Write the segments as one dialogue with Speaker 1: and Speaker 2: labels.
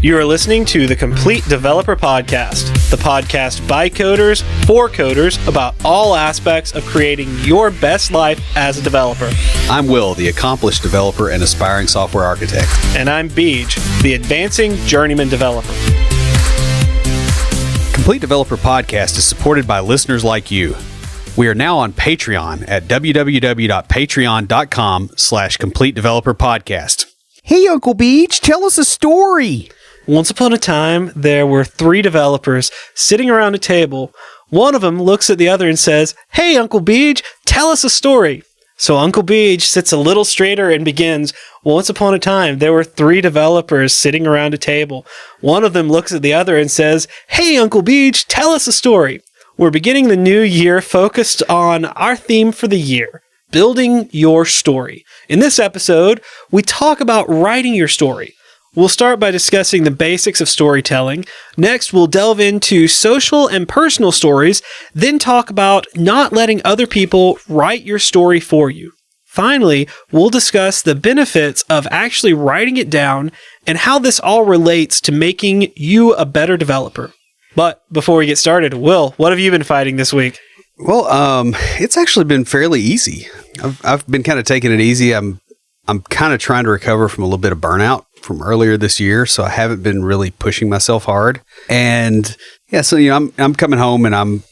Speaker 1: You are listening to the Complete Developer Podcast, the podcast by coders for coders about all aspects of creating your best life as a developer.
Speaker 2: I'm Will, the accomplished developer and aspiring software architect.
Speaker 1: And I'm Beej, the advancing journeyman developer.
Speaker 2: Complete Developer Podcast is supported by listeners like you. We are now on Patreon at www.patreon.com/Complete Developer Podcast.
Speaker 3: Hey, Uncle Beej, tell us a story.
Speaker 1: Once upon a time, there were 3 developers sitting around a table. One of them looks at the other and says, "Hey, Uncle Beej, tell us a story." So Uncle Beej sits a little straighter and begins, "Once upon a time, there were 3 developers sitting around a table. One of them looks at the other and says, 'Hey, Uncle Beej, tell us a story.'" We're beginning the new year focused on our theme for the year, building your story. In this episode, we talk about writing your story. We'll start by discussing the basics of storytelling. Next, we'll delve into social and personal stories, then talk about not letting other people write your story for you. Finally, we'll discuss the benefits of actually writing it down and how this all relates to making you a better developer. But before we get started, Will, what have you been fighting this week?
Speaker 2: Well, it's actually been fairly easy. I've been kind of taking it easy. I'm kind of trying to recover from a little bit of burnout from earlier this year, so I haven't been really pushing myself hard. And yeah, so I'm coming home and I'm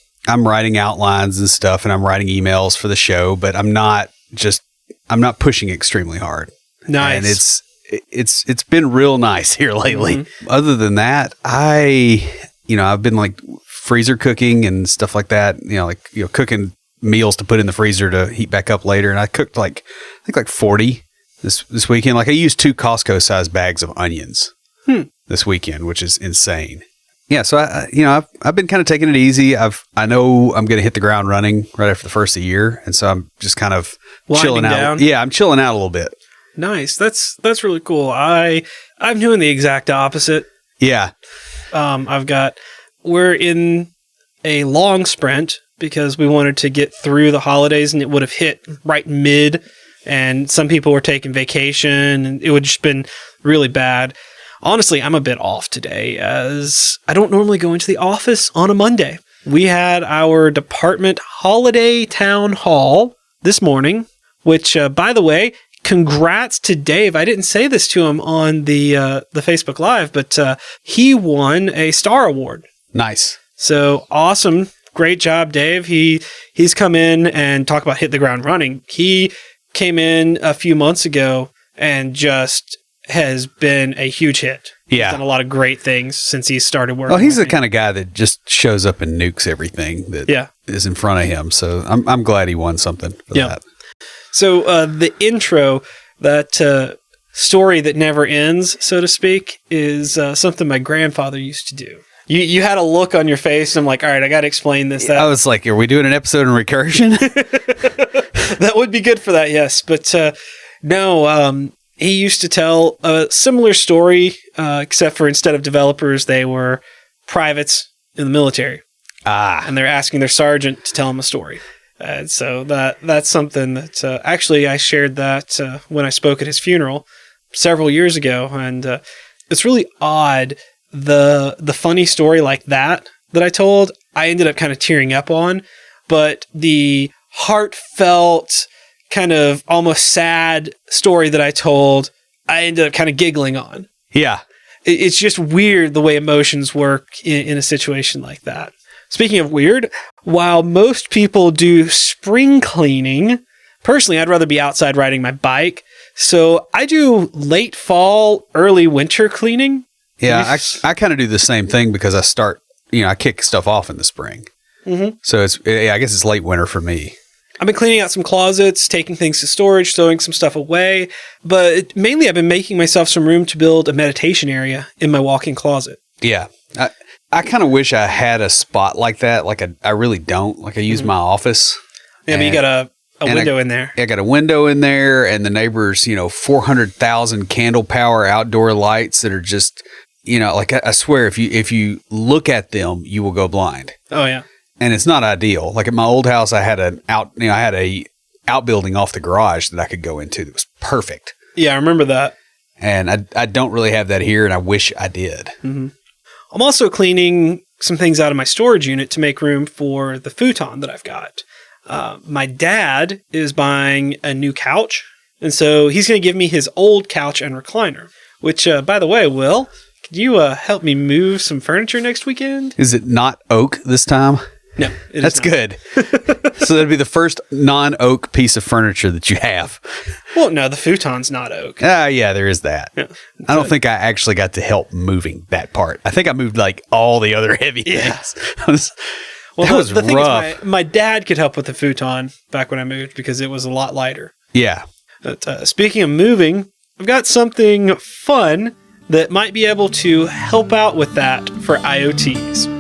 Speaker 2: writing outlines and stuff, and I'm writing emails for the show, but I'm not pushing extremely hard.
Speaker 1: Nice.
Speaker 2: And it's been real nice here lately. Mm-hmm. Other than that, I've been like freezer cooking and stuff like that, cooking meals to put in the freezer to heat back up later. And I cooked I think 40 this weekend. Like I used 2 Costco sized bags of onions this weekend, which is insane. Yeah. So I've been kind of taking it easy. I know I'm going to hit the ground running right after the first of the year. And so I'm just kind of chilling out.
Speaker 1: Down.
Speaker 2: Yeah. I'm chilling out a little bit.
Speaker 1: Nice. That's really cool. I'm doing the exact opposite.
Speaker 2: Yeah.
Speaker 1: We're in a long sprint because we wanted to get through the holidays, and it would have hit right mid, and some people were taking vacation, and it would just been really bad. Honestly, I'm a bit off today as I don't normally go into the office on a Monday. We had our department holiday town hall this morning, which, by the way, congrats to Dave. I didn't say this to him on the Facebook Live, but he won a Star Award.
Speaker 2: Nice.
Speaker 1: So awesome. Great job, Dave. He's come in and talk about hit the ground running. He came in a few months ago and just has been a huge hit.
Speaker 2: Yeah.
Speaker 1: He's done a lot of great things since he started working.
Speaker 2: Well, he's the kind of guy that just shows up and nukes everything that is in front of him. So I'm glad he won something for that.
Speaker 1: So the intro, that story that never ends, so to speak, is something my grandfather used to do. You had a look on your face, and I'm like, all right, I got to explain this.
Speaker 2: I was like, are we doing an episode on recursion?
Speaker 1: That would be good for that, yes. But no, he used to tell a similar story, except for instead of developers, they were privates in the military. And they're asking their sergeant to tell them a story. And so that's something that actually I shared that when I spoke at his funeral several years ago. And it's really odd. The funny story like that I told, I ended up kind of tearing up on, but the heartfelt, kind of almost sad story that I told, I ended up kind of giggling on.
Speaker 2: Yeah.
Speaker 1: It's just weird the way emotions work in a situation like that. Speaking of weird, while most people do spring cleaning, personally, I'd rather be outside riding my bike. So I do late fall, early winter cleaning.
Speaker 2: Yeah, I kind of do the same thing because I kick stuff off in the spring. Mm-hmm. So I guess it's late winter for me.
Speaker 1: I've been cleaning out some closets, taking things to storage, throwing some stuff away. But mainly I've been making myself some room to build a meditation area in my walk-in closet.
Speaker 2: Yeah. I kind of wish I had a spot like that. I really don't. Like I use my office.
Speaker 1: Yeah, but you got a window in there.
Speaker 2: I got a window in there, and the neighbors, 400,000 candle power outdoor lights that are just, I swear if you look at them, you will go blind.
Speaker 1: Oh yeah.
Speaker 2: And it's not ideal. Like at my old house, I had a outbuilding off the garage that I could go into that was perfect.
Speaker 1: Yeah, I remember that.
Speaker 2: And I don't really have that here, and I wish I did.
Speaker 1: Mm-hmm. I'm also cleaning some things out of my storage unit to make room for the futon that I've got. My dad is buying a new couch, and so he's going to give me his old couch and recliner, which, by the way, Will, could you help me move some furniture next weekend?
Speaker 2: Is it not oak this time?
Speaker 1: No, it
Speaker 2: That's
Speaker 1: is not.
Speaker 2: good. So that'd be the first non-oak piece of furniture that you have.
Speaker 1: Well, no, the futon's not oak.
Speaker 2: Yeah, there is that.
Speaker 1: Yeah.
Speaker 2: I don't think I actually got to help moving that part. I think I moved like all the other heavy things.
Speaker 1: Well,
Speaker 2: that was
Speaker 1: the thing
Speaker 2: rough.
Speaker 1: is, my dad could help with the futon back when I moved because it was a lot lighter.
Speaker 2: Yeah.
Speaker 1: But speaking of moving, I've got something fun that might be able to help out with that for IoTs.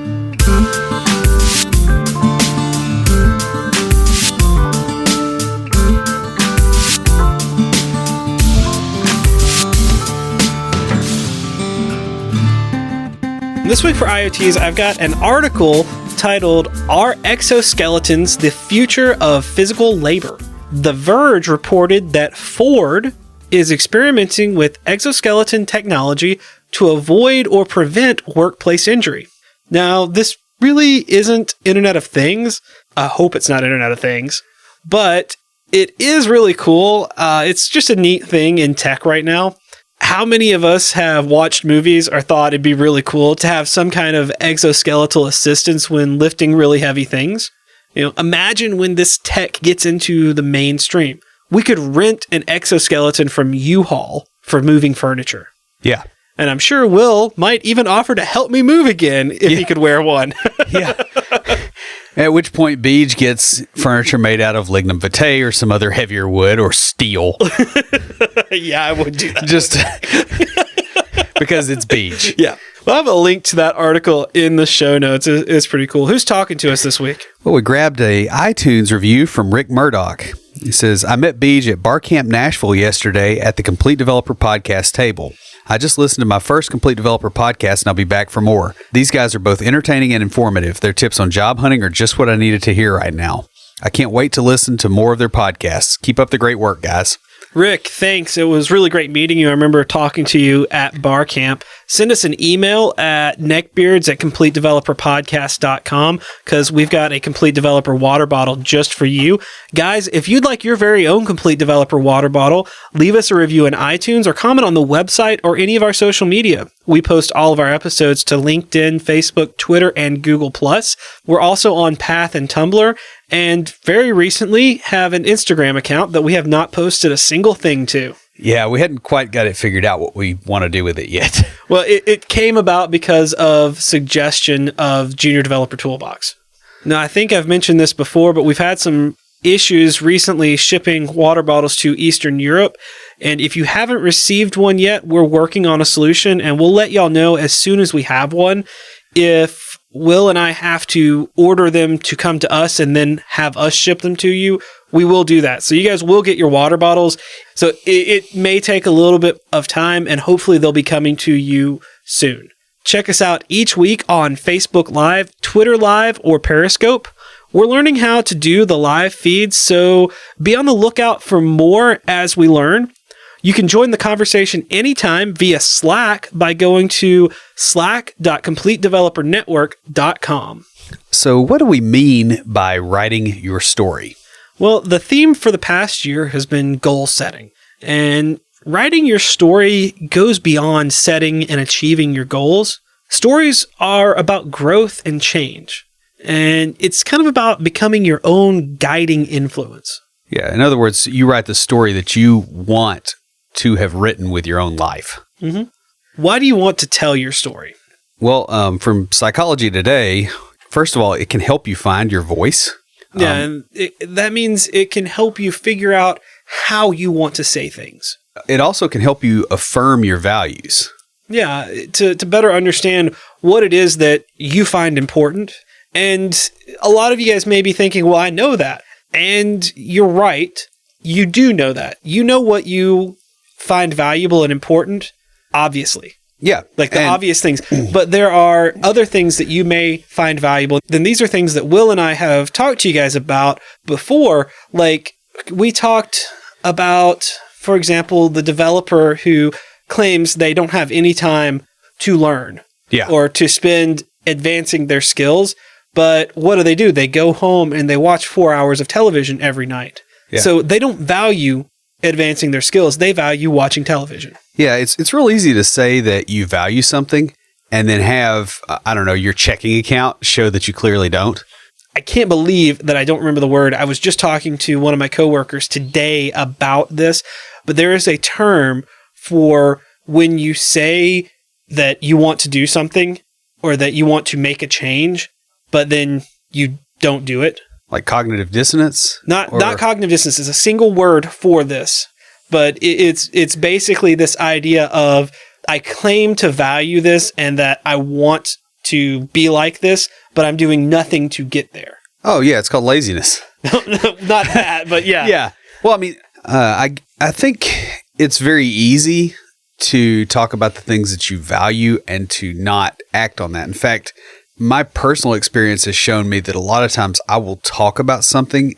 Speaker 1: This week for IoTs, I've got an article titled, Are Exoskeletons the Future of Physical Labor? The Verge reported that Ford is experimenting with exoskeleton technology to avoid or prevent workplace injury. Now, this really isn't Internet of Things. I hope it's not Internet of Things, but it is really cool. It's just a neat thing in tech right now. How many of us have watched movies or thought it'd be really cool to have some kind of exoskeletal assistance when lifting really heavy things? Imagine when this tech gets into the mainstream. We could rent an exoskeleton from U-Haul for moving furniture.
Speaker 2: Yeah.
Speaker 1: And I'm sure Will might even offer to help me move again if he could wear one.
Speaker 2: Yeah. At which point, Beej gets furniture made out of lignum vitae or some other heavier wood or steel.
Speaker 1: Yeah, I would do that.
Speaker 2: Just because it's Beej.
Speaker 1: Yeah. We'll have a link to that article in the show notes. It's pretty cool. Who's talking to us this week?
Speaker 2: Well, we grabbed a iTunes review from Rick Murdoch. He says, I met Beej at Barcamp Nashville yesterday at the Complete Developer Podcast table. I just listened to my first Complete Developer podcast and I'll be back for more. These guys are both entertaining and informative. Their tips on job hunting are just what I needed to hear right now. I can't wait to listen to more of their podcasts. Keep up the great work, guys.
Speaker 1: Rick, thanks. It was really great meeting you. I remember talking to you at Barcamp. Send us an email at neckbeards@completedeveloperpodcast.com because we've got a Complete Developer water bottle just for you. Guys, if you'd like your very own Complete Developer water bottle, leave us a review in iTunes or comment on the website or any of our social media. We post all of our episodes to LinkedIn, Facebook, Twitter, and Google+. We're also on Path and Tumblr, and very recently have an Instagram account that we have not posted a single thing to.
Speaker 2: Yeah, we hadn't quite got it figured out what we want to do with it yet.
Speaker 1: Well, it came about because of suggestion of Junior Developer Toolbox. Now, I think I've mentioned this before, but we've had some issues recently shipping water bottles to Eastern Europe. And if you haven't received one yet, we're working on a solution, and we'll let y'all know as soon as we have one. If Will and I have to order them to come to us and then have us ship them to you, we will do that. So you guys will get your water bottles. So it may take a little bit of time, and hopefully they'll be coming to you soon. Check us out each week on Facebook Live, Twitter Live, or Periscope. We're learning how to do the live feeds, so be on the lookout for more as we learn. You can join the conversation anytime via Slack by going to slack.completedevelopernetwork.com.
Speaker 2: So what do we mean by writing your story?
Speaker 1: Well, the theme for the past year has been goal setting. And writing your story goes beyond setting and achieving your goals. Stories are about growth and change. And it's kind of about becoming your own guiding influence.
Speaker 2: Yeah, in other words, you write the story that you want to have written with your own life.
Speaker 1: Mm-hmm. Why do you want to tell your story?
Speaker 2: Well, from Psychology Today, first of all, it can help you find your voice.
Speaker 1: Yeah, and that means it can help you figure out how you want to say things.
Speaker 2: It also can help you affirm your values.
Speaker 1: Yeah, to better understand what it is that you find important. And a lot of you guys may be thinking, well, I know that. And you're right. You do know that. You know what you find valuable and important, obviously.
Speaker 2: Yeah.
Speaker 1: Like the obvious things. But there are other things that you may find valuable. Then these are things that Will and I have talked to you guys about before. Like we talked about, for example, the developer who claims they don't have any time to learn
Speaker 2: Yeah.
Speaker 1: or to spend advancing their skills. But what do? They go home and they watch 4 hours of television every night.
Speaker 2: Yeah.
Speaker 1: So they don't value advancing their skills. They value watching television.
Speaker 2: Yeah, it's real easy to say that you value something and then have, I don't know, your checking account show that you clearly don't.
Speaker 1: I can't believe that I don't remember the word. I was just talking to one of my coworkers today about this, but there is a term for when you say that you want to do something or that you want to make a change, but then you don't do it.
Speaker 2: Like cognitive dissonance?
Speaker 1: Not cognitive dissonance is a single word for this, but it's basically this idea of I claim to value this and that I want to be like this, but I'm doing nothing to get there.
Speaker 2: Oh, yeah, it's called laziness.
Speaker 1: Not that, but yeah.
Speaker 2: Yeah. Well, I mean, I think it's very easy to talk about the things that you value and to not act on that. In fact, my personal experience has shown me that a lot of times I will talk about something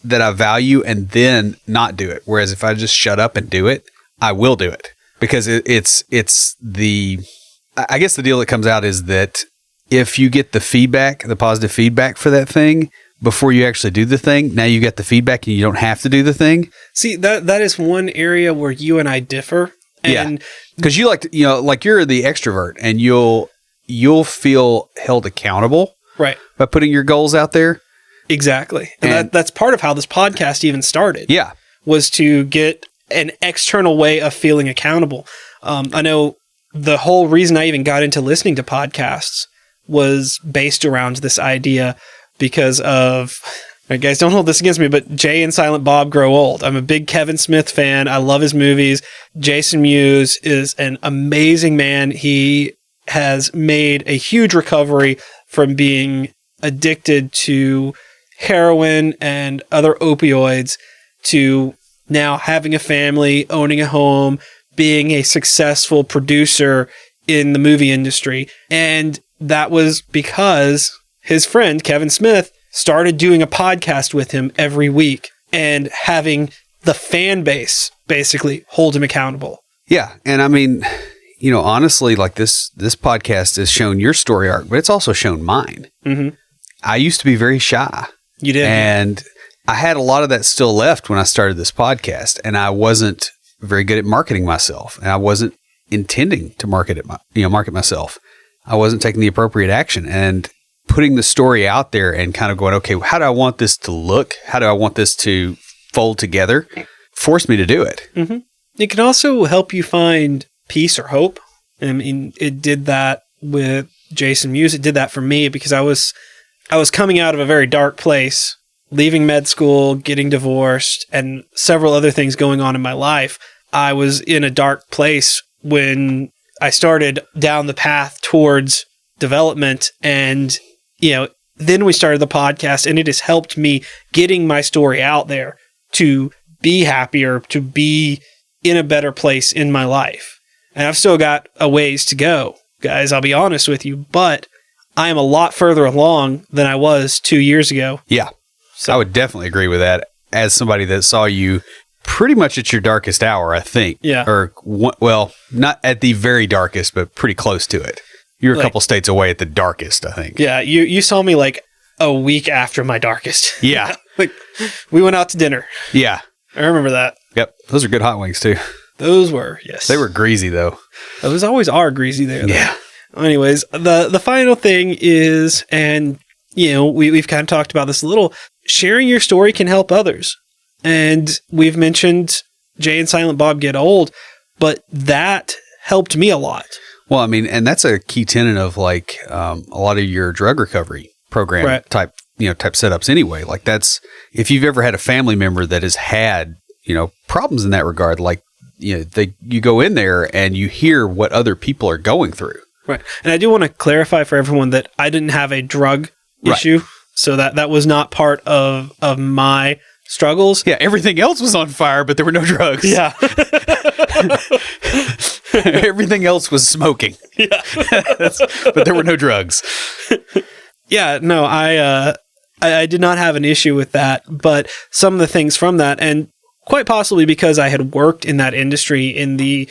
Speaker 2: that I value and then not do it. Whereas if I just shut up and do it, I will do it. Because it's the, I guess the deal that comes out is that if you get the feedback, the positive feedback for that thing before you actually do the thing, now you get the feedback and you don't have to do the thing.
Speaker 1: See, that is one area where you and I differ. And
Speaker 2: because you like to, like you're the extrovert and you'll feel held accountable,
Speaker 1: right,
Speaker 2: by putting your goals out there.
Speaker 1: Exactly. And that's part of how this podcast even started.
Speaker 2: Yeah.
Speaker 1: Was to get an external way of feeling accountable. I know the whole reason I even got into listening to podcasts was based around this idea because of, guys, don't hold this against me, but Jay and Silent Bob Grow Old. I'm a big Kevin Smith fan. I love his movies. Jason Mewes is an amazing man. He has made a huge recovery from being addicted to heroin and other opioids to now having a family, owning a home, being a successful producer in the movie industry. And that was because his friend, Kevin Smith, started doing a podcast with him every week and having the fan base basically hold him accountable.
Speaker 2: Yeah. And I mean, honestly, like this podcast has shown your story arc, but it's also shown mine.
Speaker 1: Mm-hmm.
Speaker 2: I used to be very shy.
Speaker 1: You did.
Speaker 2: And I had a lot of that still left when I started this podcast, and I wasn't very good at marketing myself, and I wasn't intending to market myself. I wasn't taking the appropriate action and putting the story out there and kind of going, okay, how do I want this to look? How do I want this to fold together? Forced me to do it.
Speaker 1: Mm-hmm. It can also help you find peace or hope. I mean, it did that with Jason Mewes. It did that for me because I was coming out of a very dark place, leaving med school, getting divorced, and several other things going on in my life. I was in a dark place when I started down the path towards development. And, then we started the podcast, and it has helped me getting my story out there to be happier, to be in a better place in my life. And I've still got a ways to go, guys, I'll be honest with you, but I am a lot further along than I was 2 years ago.
Speaker 2: Yeah. So I would definitely agree with that as somebody that saw you pretty much at your darkest hour, I think.
Speaker 1: Yeah.
Speaker 2: Or, well, not at the very darkest, but pretty close to it. You're a couple states away at the darkest, I think.
Speaker 1: Yeah. You saw me like a week after my darkest.
Speaker 2: Yeah.
Speaker 1: Like we went out to dinner.
Speaker 2: Yeah.
Speaker 1: I remember that.
Speaker 2: Yep. Those are good hot wings too.
Speaker 1: Those were, yes.
Speaker 2: They were greasy though.
Speaker 1: Those always are greasy there. Though.
Speaker 2: Yeah.
Speaker 1: Anyways, the final thing is, and we've kind of talked about this a little, sharing your story can help others. And we've mentioned Jay and Silent Bob Get Old, but that helped me a lot.
Speaker 2: Well, I mean, and that's a key tenet of like a lot of your drug recovery program type setups anyway. Like that's, if you've ever had a family member that has had, problems in that regard, like, you go in there and you hear what other people are going through.
Speaker 1: Right. And I do want to clarify for everyone that I didn't have a drug issue. So that was not part of my struggles.
Speaker 2: Yeah. Everything else was on fire, but there were no drugs.
Speaker 1: Yeah.
Speaker 2: Everything else was smoking.
Speaker 1: Yeah.
Speaker 2: But there were no drugs.
Speaker 1: Yeah. No, I did not have an issue with that, but some of the things from that, and quite possibly because I had worked in that industry in the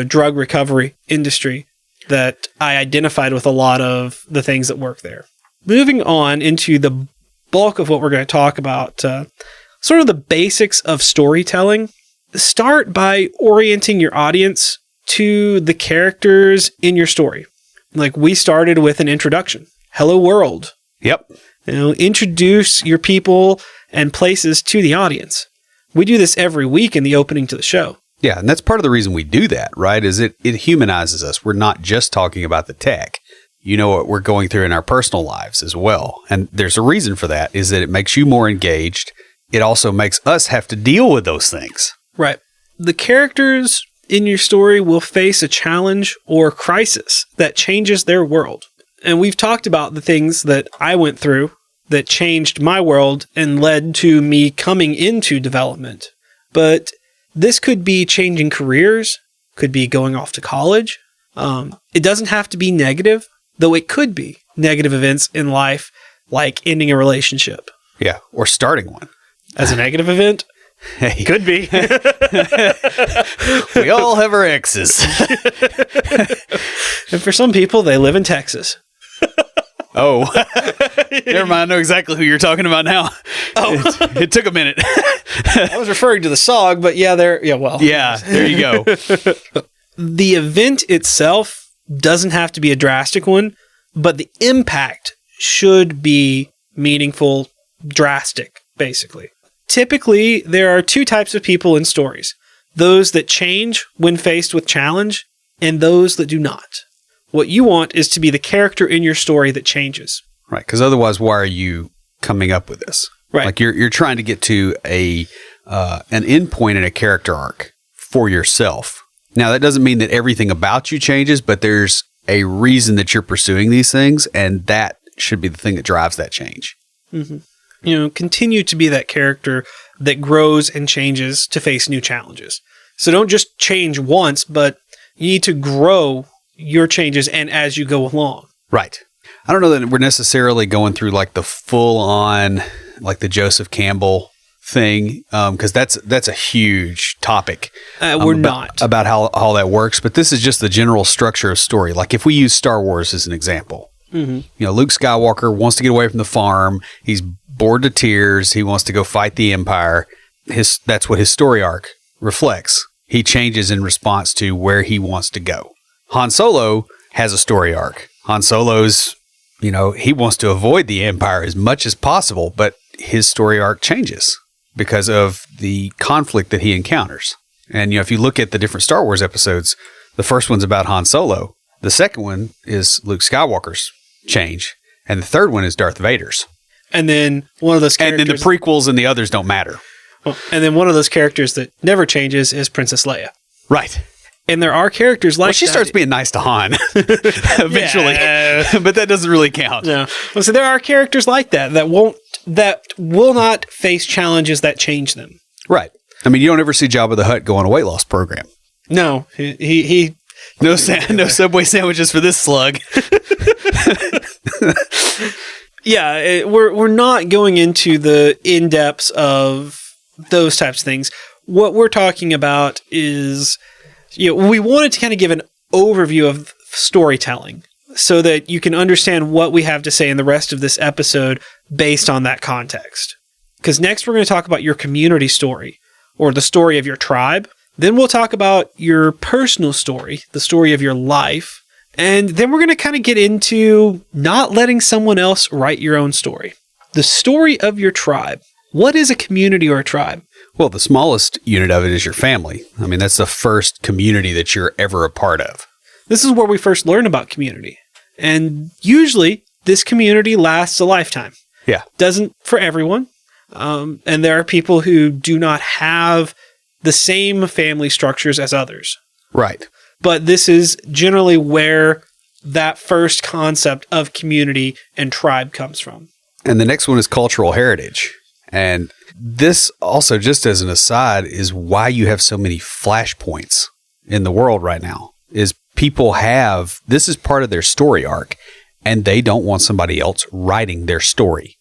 Speaker 1: drug recovery industry that I identified with a lot of the things that work there. Moving on into the bulk of what we're going to talk about, sort of the basics of storytelling. Start by orienting your audience to the characters in your story. Like we started with an introduction. Hello world.
Speaker 2: Yep.
Speaker 1: Introduce your people and places to the audience. We do this every week in the opening to the show.
Speaker 2: Yeah, and that's part of the reason we do that, right? Is it humanizes us. We're not just talking about the tech. You know what we're going through in our personal lives as well. And there's a reason for that, is that it makes you more engaged. It also makes us have to deal with those things.
Speaker 1: Right. The characters in your story will face a challenge or crisis that changes their world. And we've talked about the things that I went through that changed my world and led to me coming into development. But this could be changing careers, could be going off to college. It doesn't have to be negative, though it could be negative events in life, like ending a relationship.
Speaker 2: Yeah, or starting one.
Speaker 1: As a negative event?
Speaker 2: Hey.
Speaker 1: Could be.
Speaker 2: We all have our exes.
Speaker 1: And for some people, they live in Texas.
Speaker 2: Oh, never mind. I know exactly who you're talking about now. Oh, it took a minute.
Speaker 1: I was referring to the song, but yeah, there you go. The event itself doesn't have to be a drastic one, but the impact should be meaningful, drastic, basically. Typically, there are two types of people in stories. Those that change when faced with challenge, and those that do not. What you want is to be the character in your story that changes.
Speaker 2: Right, because otherwise, why are you coming up with this?
Speaker 1: Right.
Speaker 2: Like you're trying to get to an end point in a character arc for yourself. Now, that doesn't mean that everything about you changes, but there's a reason that you're pursuing these things, and that should be the thing that drives that change.
Speaker 1: Mm-hmm. Continue to be that character that grows and changes to face new challenges. So don't just change once, but you need to grow your changes and as you go along.
Speaker 2: Right. I don't know that we're necessarily going through like the full on, like the Joseph Campbell thing, because that's a huge topic.
Speaker 1: We're not
Speaker 2: about how that works, but this is just the general structure of story. Like if we use Star Wars as an example, Luke Skywalker wants to get away from the farm. He's bored to tears. He wants to go fight the Empire. That's what his story arc reflects. He changes in response to where he wants to go. Han Solo has a story arc. Han Solo's, he wants to avoid the Empire as much as possible, but his story arc changes because of the conflict that he encounters. And, if you look at the different Star Wars episodes, the first one's about Han Solo. The second one is Luke Skywalker's change. And the third one is Darth Vader's.
Speaker 1: And then one of those characters...
Speaker 2: And then the prequels and the others don't matter.
Speaker 1: And then one of those characters that never changes is Princess Leia.
Speaker 2: Right.
Speaker 1: And there are characters like
Speaker 2: she starts being nice to Han eventually, but that doesn't really count.
Speaker 1: No. Well, so there are characters like that will not face challenges that change them.
Speaker 2: Right. I mean, you don't ever see Jabba the Hutt go on a weight loss program.
Speaker 1: No, he
Speaker 2: no Subway sandwiches for this slug.
Speaker 1: Yeah, we're not going into the in-depths of those types of things. What we're talking about is, we wanted to kind of give an overview of storytelling so that you can understand what we have to say in the rest of this episode based on that context. Because next we're going to talk about your community story or the story of your tribe. Then we'll talk about your personal story, the story of your life. And then we're going to kind of get into not letting someone else write your own story. The story of your tribe. What is a community or a tribe?
Speaker 2: Well, the smallest unit of it is your family. I mean, that's the first community that you're ever a part of.
Speaker 1: This is where we first learn about community. And usually, this community lasts a lifetime.
Speaker 2: Yeah.
Speaker 1: Doesn't for everyone. And there are people who do not have the same family structures as others.
Speaker 2: Right.
Speaker 1: But this is generally where that first concept of community and tribe comes from.
Speaker 2: And the next one is cultural heritage. And this also, just as an aside, is why you have so many flashpoints in the world right now, is people this is part of their story arc, and they don't want somebody else writing their story.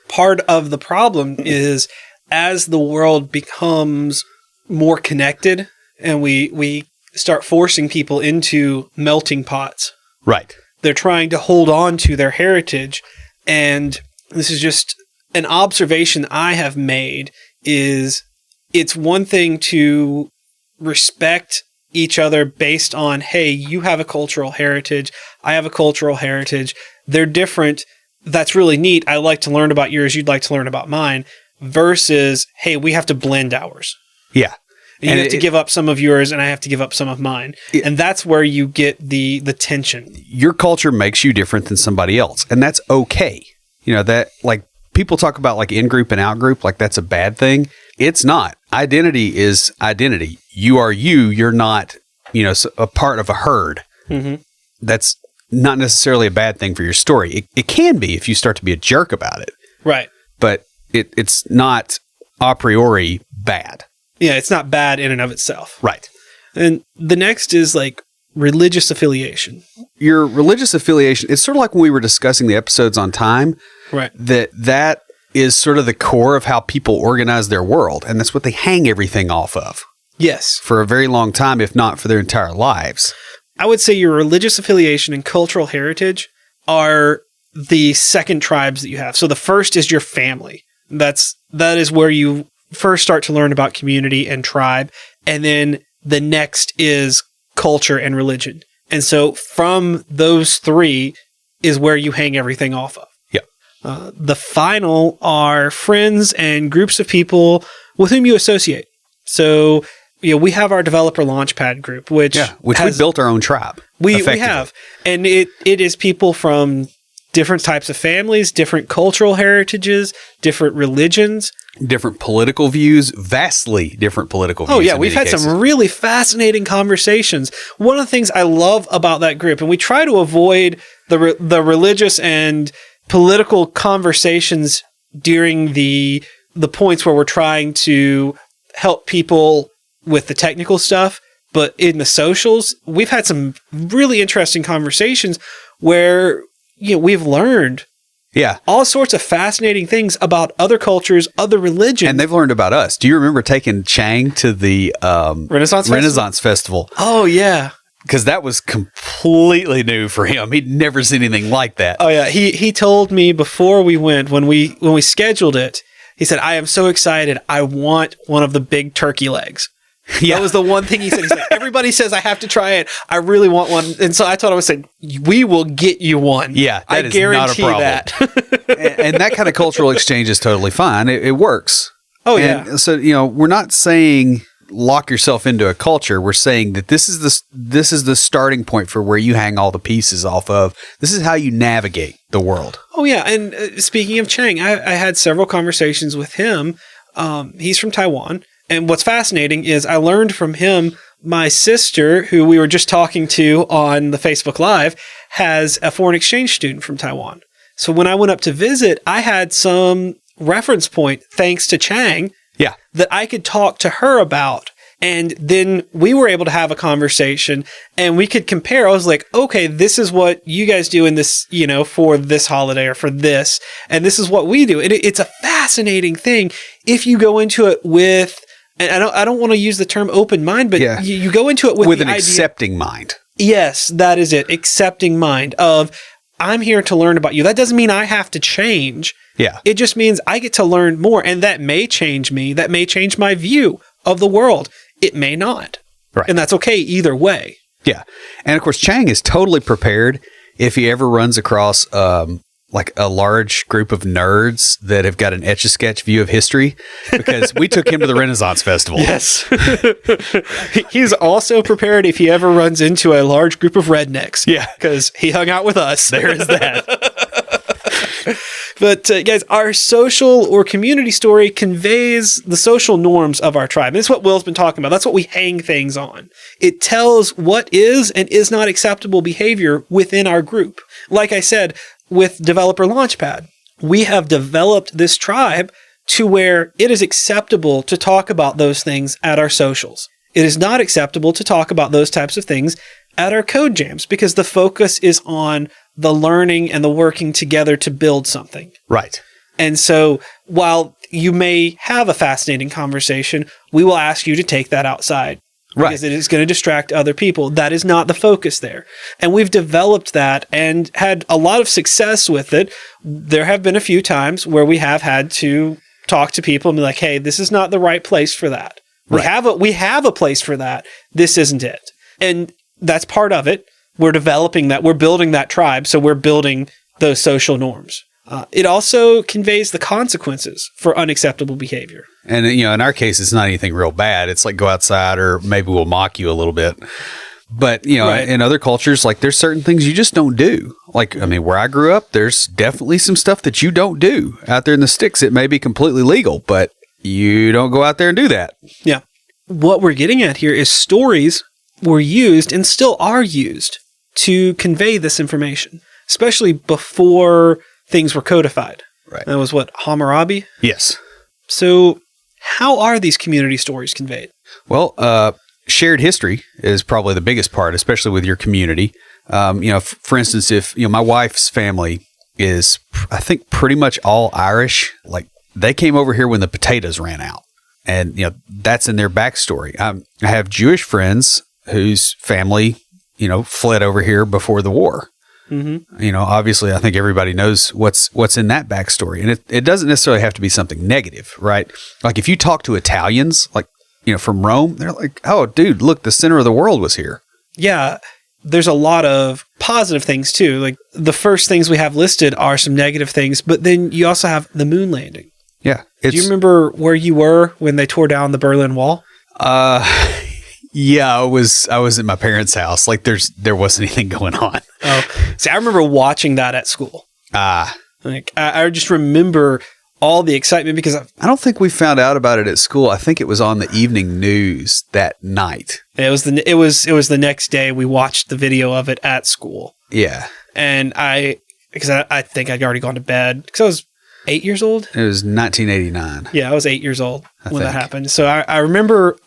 Speaker 1: Part of the problem is as the world becomes more connected and we start forcing people into melting pots.
Speaker 2: Right.
Speaker 1: They're trying to hold on to their heritage. And this is just an observation I have made is it's one thing to respect each other based on, hey, you have a cultural heritage, I have a cultural heritage. They're different. That's really neat. I like to learn about yours. You'd like to learn about mine. Versus, hey, we have to blend ours.
Speaker 2: Yeah.
Speaker 1: And you have to give up some of yours and I have to give up some of mine. And that's where you get the tension.
Speaker 2: Your culture makes you different than somebody else. And that's okay. You know, that like people talk about like in-group and out-group, like that's a bad thing. It's not. Identity is identity. You are you. You're not, you know, a part of a herd. Mm-hmm. That's not necessarily a bad thing for your story. It can be if you start to be a jerk about it.
Speaker 1: Right.
Speaker 2: But it's not a priori bad.
Speaker 1: Yeah, it's not bad in and of itself.
Speaker 2: Right.
Speaker 1: And the next is like religious affiliation.
Speaker 2: Your religious affiliation, it's sort of like when we were discussing the episodes on time.
Speaker 1: Right.
Speaker 2: That is sort of the core of how people organize their world. And that's what they hang everything off of.
Speaker 1: Yes.
Speaker 2: For a very long time, if not for their entire lives.
Speaker 1: I would say your religious affiliation and cultural heritage are the second tribes that you have. So the first is your family. That is where you first start to learn about community and tribe. And then the next is culture and religion. And so from those three is where you hang everything off of.
Speaker 2: Yep.
Speaker 1: The final are friends and groups of people with whom you associate. So, you know, we have our developer launchpad group, which
Speaker 2: we built our own tribe.
Speaker 1: We have. And it is people from different types of families, different cultural heritages, different religions,
Speaker 2: different political views, vastly different political views.
Speaker 1: Oh, yeah. We've had some really fascinating conversations. One of the things I love about that group, and we try to avoid the religious and political conversations during the points where we're trying to help people with the technical stuff, but in the socials, we've had some really interesting conversations where, you know, we've learned all sorts of fascinating things about other cultures, other religions.
Speaker 2: And they've learned about us. Do you remember taking Chang to the Renaissance Festival?
Speaker 1: Oh, yeah.
Speaker 2: Because that was completely new for him. He'd never seen anything like that.
Speaker 1: Oh, yeah. He told me before we went, when we scheduled it, he said, I am so excited. I want one of the big turkey legs. Yeah. That was the one thing he said. He's like, everybody says I have to try it. I really want one. And so I told him, I said, we will get you one.
Speaker 2: Yeah,
Speaker 1: I guarantee not a problem.
Speaker 2: that. and that kind of cultural exchange is totally fine. It works.
Speaker 1: Oh, yeah.
Speaker 2: And so, you know, we're not saying lock yourself into a culture. We're saying that this is the starting point for where you hang all the pieces off of. This is how you navigate the world.
Speaker 1: Oh, yeah. And speaking of Chang, I had several conversations with him. He's from Taiwan. And what's fascinating is I learned from him, my sister, who we were just talking to on the Facebook Live, has a foreign exchange student from Taiwan. So when I went up to visit, I had some reference point, thanks to Chang, that I could talk to her about. And then we were able to have a conversation and we could compare. I was like, okay, this is what you guys do in this, you know, for this holiday or for this. And this is what we do. And it's a fascinating thing if you go into it with, and I don't want to use the term open mind, but you go into it with
Speaker 2: an accepting mind.
Speaker 1: Yes, that is it. Accepting mind of, I'm here to learn about you. That doesn't mean I have to change.
Speaker 2: Yeah.
Speaker 1: It just means I get to learn more. And that may change me. That may change my view of the world. It may not.
Speaker 2: Right.
Speaker 1: And that's okay either way.
Speaker 2: Yeah. And of course, Chang is totally prepared if he ever runs across like a large group of nerds that have got an Etch-a-Sketch view of history, because we took him to the Renaissance Festival.
Speaker 1: Yes. He's also prepared if he ever runs into a large group of rednecks.
Speaker 2: Yeah.
Speaker 1: Because he hung out with us.
Speaker 2: There is that.
Speaker 1: But guys, our social or community story conveys the social norms of our tribe. And that's what Will's been talking about. That's what we hang things on. It tells what is and is not acceptable behavior within our group. Like I said, with Developer Launchpad, we have developed this tribe to where it is acceptable to talk about those things at our socials. It is not acceptable to talk about those types of things at our code jams because the focus is on the learning and the working together to build something.
Speaker 2: Right.
Speaker 1: And so while you may have a fascinating conversation, we will ask you to take that outside
Speaker 2: Right.
Speaker 1: Because it is going to distract other people. That is not the focus there. And we've developed that and had a lot of success with it. There have been a few times where we have had to talk to people and be like, hey, this is not the right place for that.
Speaker 2: Right.
Speaker 1: We have a place for that. This isn't it. And that's part of it. We're developing that. We're building that tribe. So we're building those social norms. It also conveys the consequences for unacceptable behavior.
Speaker 2: And, in our case, it's not anything real bad. It's like go outside or maybe we'll mock you a little bit. But,
Speaker 1: Right.
Speaker 2: in other cultures, like there's certain things you just don't do. Like, where I grew up, there's definitely some stuff that you don't do out there in the sticks. It may be completely legal, but you don't go out there and do that.
Speaker 1: Yeah. What we're getting at here is stories were used and still are used to convey this information, especially before things were codified.
Speaker 2: Right.
Speaker 1: That was what, Hammurabi?
Speaker 2: Yes.
Speaker 1: So how are these community stories conveyed?
Speaker 2: Well, shared history is probably the biggest part, especially with your community. For instance, if, my wife's family is, I think, pretty much all Irish, like they came over here when the potatoes ran out. And, that's in their backstory. I have Jewish friends whose family, fled over here before the war. Mm-hmm. Obviously, I think everybody knows what's in that backstory. And it doesn't necessarily have to be something negative, right? Like if you talk to Italians, like, from Rome, they're like, oh, dude, look, the center of the world was here.
Speaker 1: Yeah, there's a lot of positive things too. Like the first things we have listed are some negative things, but then you also have the moon landing.
Speaker 2: Yeah.
Speaker 1: Do you remember where you were when they tore down the Berlin Wall?
Speaker 2: Yeah, I was at my parents' house. Like there wasn't anything going on.
Speaker 1: Oh, see, I remember watching that at school. Like I just remember all the excitement because
Speaker 2: I don't think we found out about it at school. I think it was on the evening news that night.
Speaker 1: it was the next day we watched the video of it at school.
Speaker 2: Yeah,
Speaker 1: and I think I'd already gone to bed because I was 8 years old.
Speaker 2: It was 1989.
Speaker 1: Yeah, I was 8 years old when that happened. So I remember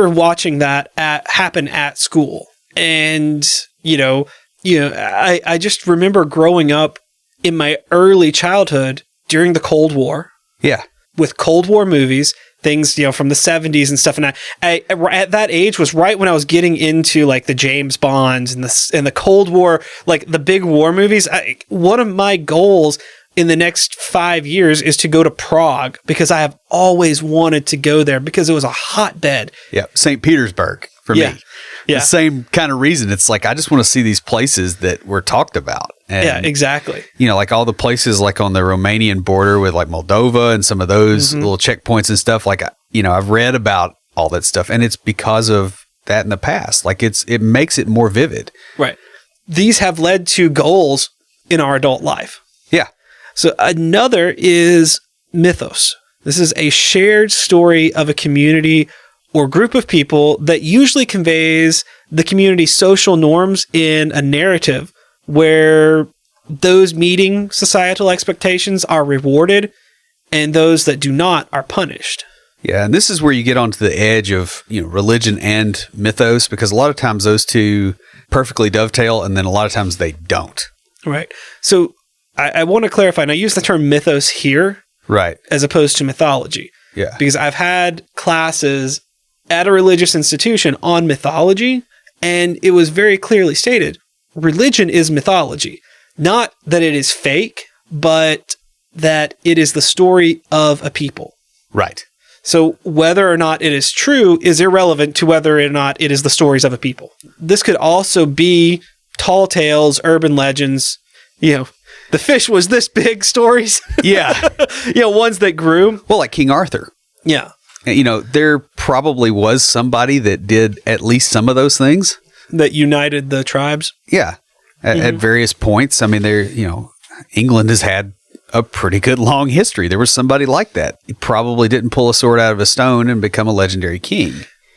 Speaker 1: watching that happen at school, and I just remember growing up in my early childhood during the Cold War.
Speaker 2: Yeah,
Speaker 1: with Cold War movies, things from the 70s and stuff. And I at that age was right when I was getting into like the James Bonds and the Cold War, like the big war movies. One of my goals in the next 5 years is to go to Prague because I have always wanted to go there because it was a hotbed.
Speaker 2: Yeah. St. Petersburg for me.
Speaker 1: Yeah.
Speaker 2: The same kind of reason. It's like, I just want to see these places that were talked about. And,
Speaker 1: yeah, exactly.
Speaker 2: Like all the places like on the Romanian border with like Moldova and some of those little checkpoints and stuff. Like, I've read about all that stuff and it's because of that in the past. Like it makes it more vivid.
Speaker 1: Right. These have led to goals in our adult life.
Speaker 2: Yeah.
Speaker 1: So another is mythos. This is a shared story of a community or group of people that usually conveys the community's social norms in a narrative where those meeting societal expectations are rewarded and those that do not are punished.
Speaker 2: Yeah, and this is where you get onto the edge of, religion and mythos, because a lot of times those two perfectly dovetail and then a lot of times they don't.
Speaker 1: Right. So I want to clarify, and I use the term mythos here,
Speaker 2: right,
Speaker 1: as opposed to mythology.
Speaker 2: Yeah.
Speaker 1: Because I've had classes at a religious institution on mythology, and it was very clearly stated, religion is mythology. Not that it is fake, but that it is the story of a people.
Speaker 2: Right.
Speaker 1: So whether or not it is true is irrelevant to whether or not it is the stories of a people. This could also be tall tales, urban legends, the fish was this big stories.
Speaker 2: Yeah.
Speaker 1: Ones that grew.
Speaker 2: Well, like King Arthur.
Speaker 1: Yeah.
Speaker 2: There probably was somebody that did at least some of those things.
Speaker 1: That united the tribes.
Speaker 2: Yeah. At various points. I mean, England has had a pretty good long history. There was somebody like that. He probably didn't pull a sword out of a stone and become a legendary king.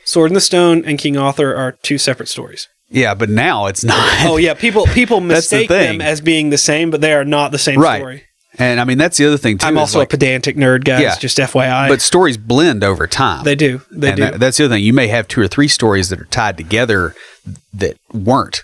Speaker 1: Sword in the Stone and King Arthur are two separate stories.
Speaker 2: Yeah, but now it's not.
Speaker 1: Oh, yeah. People mistake them as being the same, but they are not the same story.
Speaker 2: And I mean, that's the other thing, too.
Speaker 1: I'm also a pedantic nerd, guys, just FYI.
Speaker 2: But stories blend over time.
Speaker 1: They do.
Speaker 2: That's the other thing. You may have 2 or 3 stories that are tied together that weren't,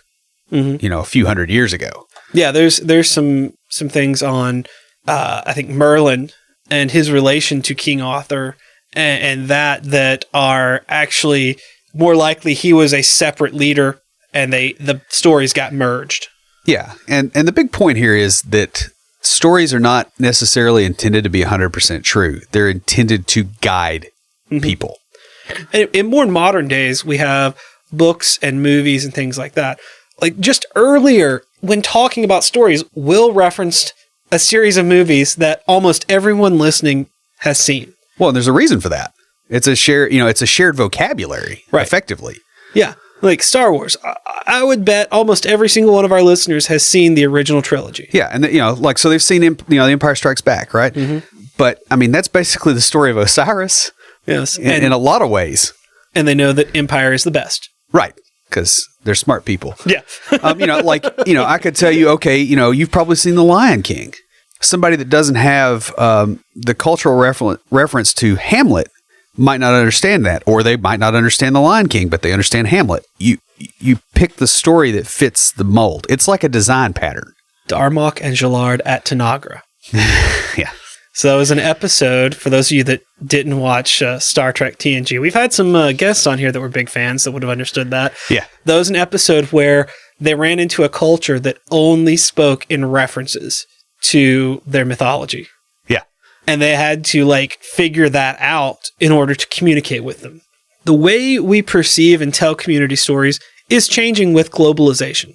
Speaker 2: a few hundred years ago.
Speaker 1: Yeah, there's some things on, I think, Merlin and his relation to King Arthur and that are actually more likely he was a separate leader and the stories got merged.
Speaker 2: Yeah. And the big point here is that stories are not necessarily intended to be 100% true. They're intended to guide people.
Speaker 1: And in more modern days, we have books and movies and things like that. Like just earlier, when talking about stories, Will referenced a series of movies that almost everyone listening has seen.
Speaker 2: Well, and there's a reason for that. It's a shared vocabulary,
Speaker 1: right,
Speaker 2: effectively.
Speaker 1: Yeah. Like Star Wars. I would bet almost every single one of our listeners has seen the original trilogy.
Speaker 2: Yeah. And, so they've seen, The Empire Strikes Back, right? Mm-hmm. But, I mean, that's basically the story of Osiris.
Speaker 1: Yes.
Speaker 2: In a lot of ways.
Speaker 1: And they know that Empire is the best.
Speaker 2: Right. Because they're smart people.
Speaker 1: Yeah.
Speaker 2: I could tell you, okay, you've probably seen The Lion King. Somebody that doesn't have the cultural reference to Hamlet might not understand that, or they might not understand The Lion King, but they understand Hamlet. You pick the story that fits the mold. It's like a design pattern.
Speaker 1: Darmok and Gillard at Tanagra.
Speaker 2: Yeah.
Speaker 1: So that was an episode, for those of you that didn't watch Star Trek TNG. We've had some guests on here that were big fans that would have understood that.
Speaker 2: Yeah.
Speaker 1: That was an episode where they ran into a culture that only spoke in references to their mythology.
Speaker 2: Yeah.
Speaker 1: And they had to figure that out in order to communicate with them. The way we perceive and tell community stories is changing with globalization.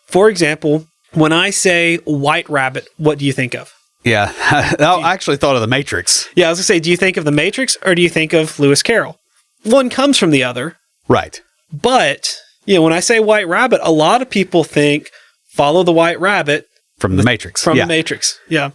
Speaker 1: For example, when I say White Rabbit, what do you think of?
Speaker 2: Yeah. I actually thought of The Matrix.
Speaker 1: Yeah, I was going to say, do you think of The Matrix or do you think of Lewis Carroll? One comes from the other.
Speaker 2: Right.
Speaker 1: But, when I say White Rabbit, a lot of people think Follow the White Rabbit.
Speaker 2: From The Matrix.
Speaker 1: From The Matrix, yeah.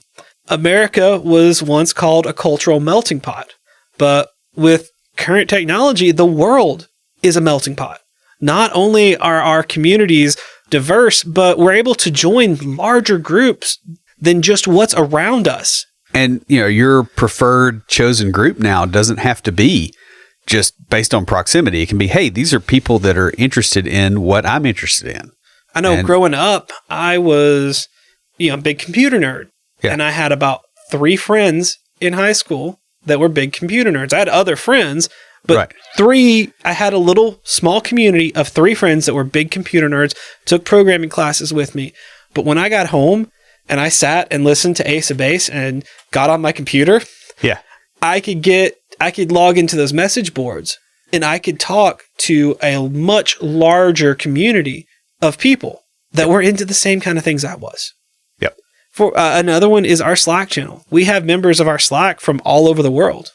Speaker 1: America was once called a cultural melting pot. But with current technology, the world is a melting pot. Not only are our communities diverse, but we're able to join larger groups than just what's around us.
Speaker 2: And, your preferred chosen group now doesn't have to be just based on proximity. It can be, hey, these are people that are interested in what I'm interested in.
Speaker 1: I know growing up, I was, a big computer nerd. Yeah. And I had about 3 friends in high school that were big computer nerds. I had other friends, but I had a little small community of 3 friends that were big computer nerds, took programming classes with me. But when I got home, and I sat and listened to Ace of Base and got on my computer, I could log into those message boards and I could talk to a much larger community of people that were into the same kind of things I was.
Speaker 2: Yep.
Speaker 1: For another one is our Slack channel. We have members of our Slack from all over the world.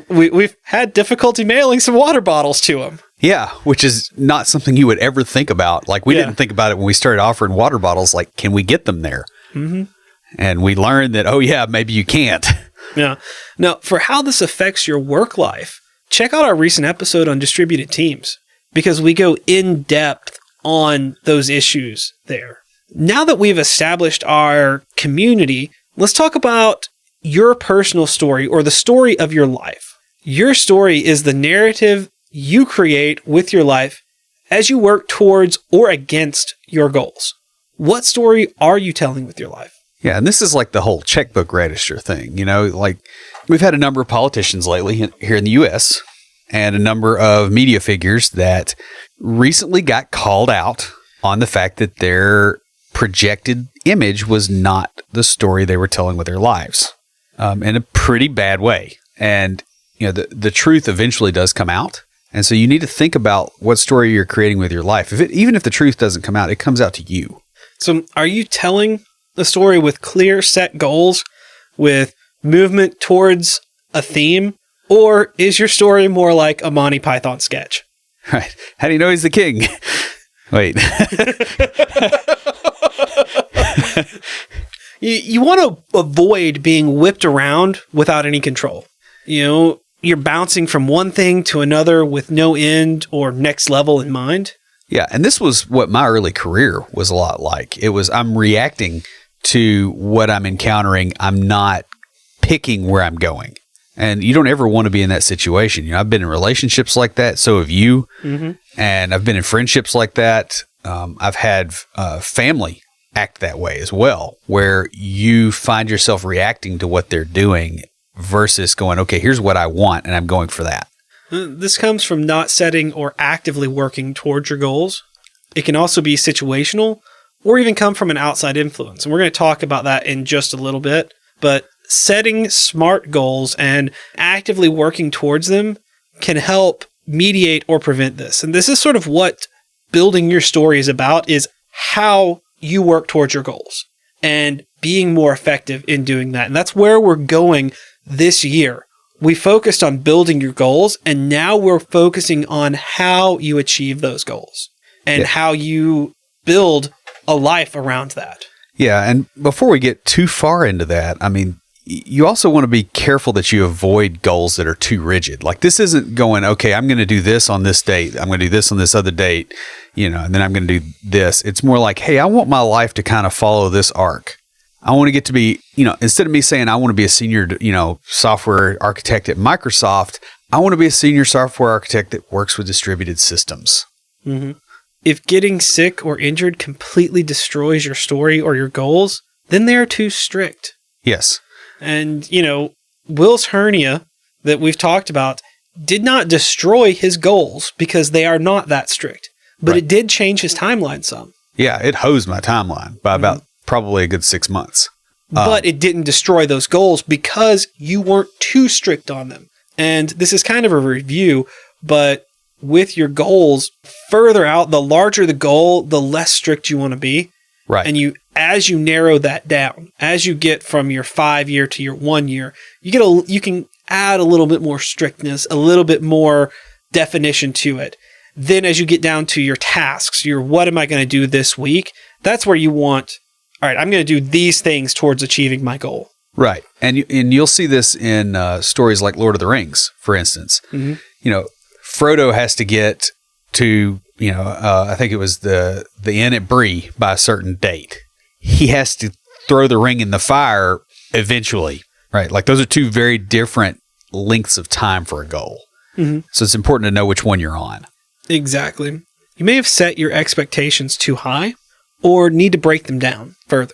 Speaker 1: We've had difficulty mailing some water bottles to them.
Speaker 2: Yeah, which is not something you would ever think about. We didn't think about it when we started offering water bottles. Can we get them there? Mm-hmm. And we learned that, maybe you can't.
Speaker 1: Yeah. Now, for how this affects your work life, check out our recent episode on distributed teams, because we go in depth on those issues there. Now that we've established our community, let's talk about your personal story, or the story of your life. Your story is the narrative you create with your life as you work towards or against your goals. What story are you telling with your life?
Speaker 2: Yeah, and this is like the whole checkbook register thing. We've had a number of politicians lately here in the U.S. and a number of media figures that recently got called out on the fact that their projected image was not the story they were telling with their lives, in a pretty bad way. And, the truth eventually does come out. And so you need to think about what story you're creating with your life. Even if the truth doesn't come out, it comes out to you.
Speaker 1: So are you telling the story with clear set goals, with movement towards a theme, or is your story more like a Monty Python sketch?
Speaker 2: Right. How do you know he's the king? Wait.
Speaker 1: You want to avoid being whipped around without any control. You're bouncing from one thing to another with no end or next level in mind.
Speaker 2: Yeah, and this was what my early career was a lot like. I'm reacting to what I'm encountering. I'm not picking where I'm going. And you don't ever want to be in that situation. I've been in relationships like that. So have you. Mm-hmm. And I've been in friendships like that. I've had family act that way as well, where you find yourself reacting to what they're doing versus going, okay, here's what I want, and I'm going for that.
Speaker 1: This comes from not setting or actively working towards your goals. It can also be situational or even come from an outside influence. And we're going to talk about that in just a little bit. But setting smart goals and actively working towards them can help mediate or prevent this. And this is sort of what building your story is about, is how you work towards your goals and being more effective in doing that. And that's where we're going this year. We focused on building your goals, and now we're focusing on how you achieve those goals and how you build a life around that.
Speaker 2: Yeah. And before we get too far into that, I mean, you also want to be careful that you avoid goals that are too rigid. Like, this isn't going, okay, I'm going to do this on this date. I'm going to do this on this other date, and then I'm going to do this. It's more like, hey, I want my life to kind of follow this arc. I want to get to be, instead of me saying I want to be a senior, software architect at Microsoft, I want to be a senior software architect that works with distributed systems.
Speaker 1: Mm-hmm. If getting sick or injured completely destroys your story or your goals, then they are too strict.
Speaker 2: Yes.
Speaker 1: And, Will's hernia that we've talked about did not destroy his goals because they are not that strict, but it did change his timeline some.
Speaker 2: Yeah, it hosed my timeline by about probably a good 6 months.
Speaker 1: But it didn't destroy those goals because you weren't too strict on them. And this is kind of a review, but with your goals further out, the larger the goal, the less strict you want to be.
Speaker 2: Right.
Speaker 1: And as you narrow that down, as you get from your 5-year to your 1 year, you can add a little bit more strictness, a little bit more definition to it. Then as you get down to your tasks, what am I going to do this week? That's where you want, all right, I'm going to do these things towards achieving my goal.
Speaker 2: Right. And you'll see this in stories like Lord of the Rings, for instance. Mm-hmm. Frodo has to get to, I think it was the inn at Bree by a certain date. He has to throw the ring in the fire eventually, right? Like, those are two very different lengths of time for a goal. Mm-hmm. So it's important to know which one you're on.
Speaker 1: Exactly. You may have set your expectations too high or need to break them down further.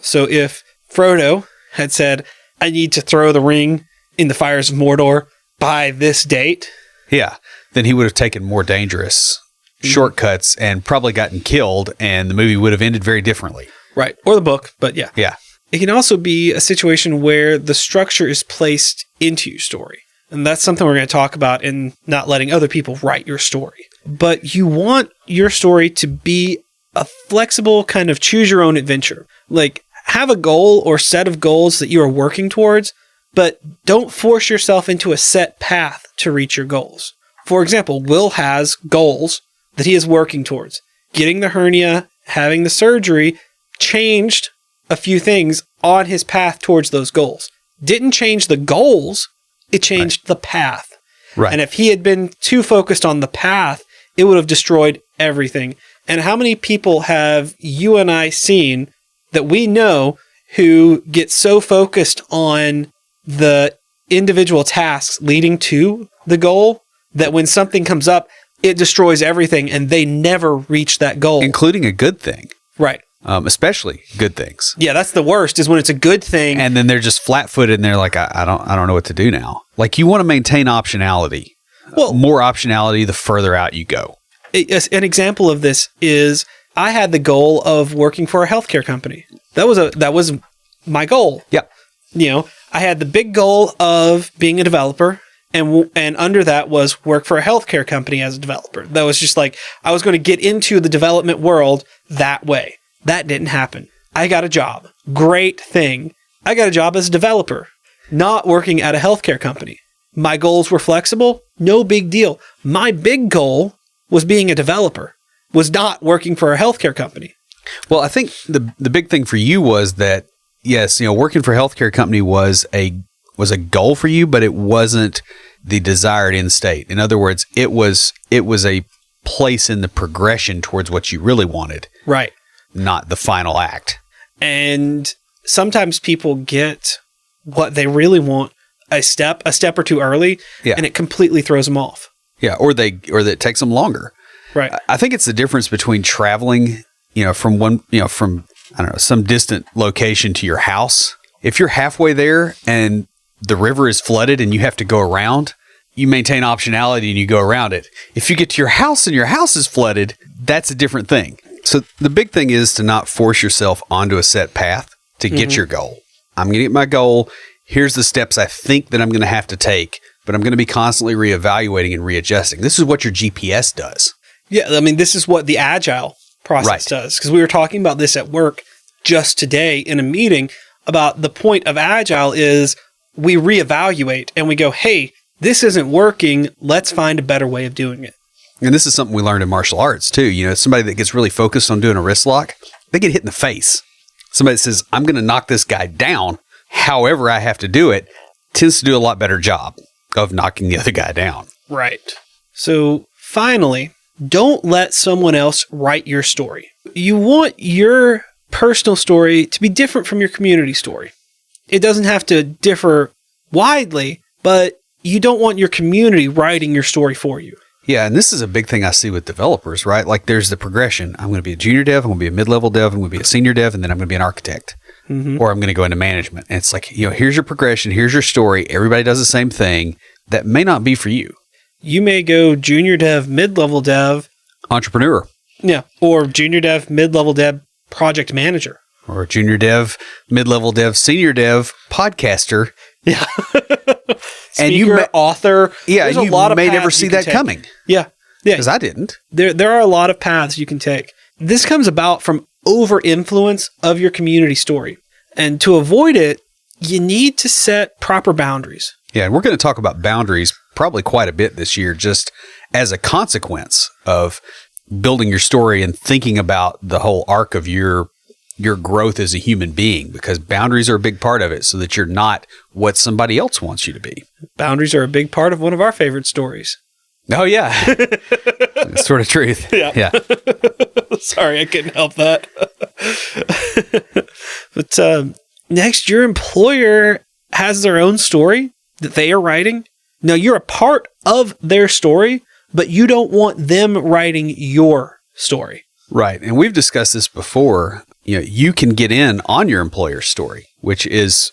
Speaker 1: So if Frodo had said, I need to throw the ring in the fires of Mordor by this date.
Speaker 2: Yeah. Then he would have taken more dangerous shortcuts and probably gotten killed, and the movie would have ended very differently.
Speaker 1: Right. Or the book, but yeah.
Speaker 2: Yeah.
Speaker 1: It can also be a situation where the structure is placed into your story. And that's something we're going to talk about in not letting other people write your story. But you want your story to be a flexible kind of choose your own adventure. Like, have a goal or set of goals that you are working towards, but don't force yourself into a set path to reach your goals. For example, Will has goals that he is working towards. Getting the hernia, having the surgery, changed a few things on his path towards those goals. Didn't change the goals, it changed the path.
Speaker 2: Right.
Speaker 1: And if he had been too focused on the path, it would have destroyed everything. And how many people have you and I seen that we know who get so focused on the individual tasks leading to the goal that when something comes up, it destroys everything and they never reach that goal.
Speaker 2: Including a good thing.
Speaker 1: Right.
Speaker 2: Especially good things.
Speaker 1: Yeah, that's the worst, is when it's a good thing.
Speaker 2: And then they're just flat-footed and they're like, I don't know what to do now. Like, you want to maintain optionality. Well, more optionality the further out you go.
Speaker 1: An example of this is I had the goal of working for a healthcare company. That was my goal.
Speaker 2: Yep.
Speaker 1: I had the big goal of being a developer, and under that was work for a healthcare company as a developer. That was just like, I was going to get into the development world that way. That didn't happen. I got a job. Great thing. I got a job as a developer, not working at a healthcare company. My goals were flexible. No big deal. My big goal was being a developer, was not working for a healthcare company.
Speaker 2: Well, I think the big thing for you was that, yes, working for a healthcare company was a goal for you, but it wasn't the desired end state. In other words, it was a place in the progression towards what you really wanted.
Speaker 1: Right.
Speaker 2: Not the final act.
Speaker 1: And sometimes people get what they really want a step or two early, and it completely throws them off.
Speaker 2: Yeah, or that it takes them longer.
Speaker 1: Right.
Speaker 2: I think it's the difference between traveling, from some distant location to your house. If you're halfway there and the river is flooded and you have to go around, you maintain optionality and you go around it. If you get to your house and your house is flooded, that's a different thing. So the big thing is to not force yourself onto a set path to get your goal. I'm going to get my goal. Here's the steps I think that I'm going to have to take, but I'm going to be constantly reevaluating and readjusting. This is what your GPS does.
Speaker 1: Yeah, I mean, this is what the agile process does. Because we were talking about this at work just today in a meeting about the point of agile is we reevaluate and we go, hey, this isn't working. Let's find a better way of doing it.
Speaker 2: And this is something we learned in martial arts too. You know, somebody that gets really focused on doing a wrist lock, they get hit in the face. Somebody that says, I'm going to knock this guy down, however I have to do it, tends to do a lot better job of knocking the other guy down.
Speaker 1: Right. So finally, don't let someone else write your story. You want your personal story to be different from your community story. It doesn't have to differ widely, but you don't want your community writing your story for you.
Speaker 2: Yeah, and this is a big thing I see with developers, right? Like there's the progression. I'm going to be a junior dev, I'm going to be a mid-level dev, I'm going to be a senior dev, and then I'm going to be an architect. Or I'm going to go into management. And it's like, here's your progression, here's your story. Everybody does the same thing. That may not be for you.
Speaker 1: You may go junior dev, mid-level dev.
Speaker 2: Entrepreneur.
Speaker 1: Yeah, or junior dev, mid-level dev, project manager.
Speaker 2: Or junior dev, mid-level dev, senior dev, podcaster.
Speaker 1: Yeah.
Speaker 2: And
Speaker 1: Speaker, author.
Speaker 2: Yeah,
Speaker 1: There's
Speaker 2: you
Speaker 1: a lot of
Speaker 2: may
Speaker 1: paths
Speaker 2: never see
Speaker 1: you can
Speaker 2: that
Speaker 1: take.
Speaker 2: coming.
Speaker 1: Yeah.
Speaker 2: Because I didn't.
Speaker 1: There are a lot of paths you can take. This comes about from over-influence of your community story. And to avoid it, you need to set proper boundaries.
Speaker 2: Yeah, and we're going to talk about boundaries probably quite a bit this year, just as a consequence of building your story and thinking about the whole arc of your growth as a human being, because boundaries are a big part of it so that you're not what somebody else wants you to be.
Speaker 1: Boundaries are a big part of one of our favorite stories.
Speaker 2: Oh, yeah. It's sort of truth.
Speaker 1: Yeah. Sorry, I couldn't help that. But next, your employer has their own story that they are writing. Now, you're a part of their story, but you don't want them writing your story.
Speaker 2: Right. And we've discussed this before. You can get in on your employer's story, which is,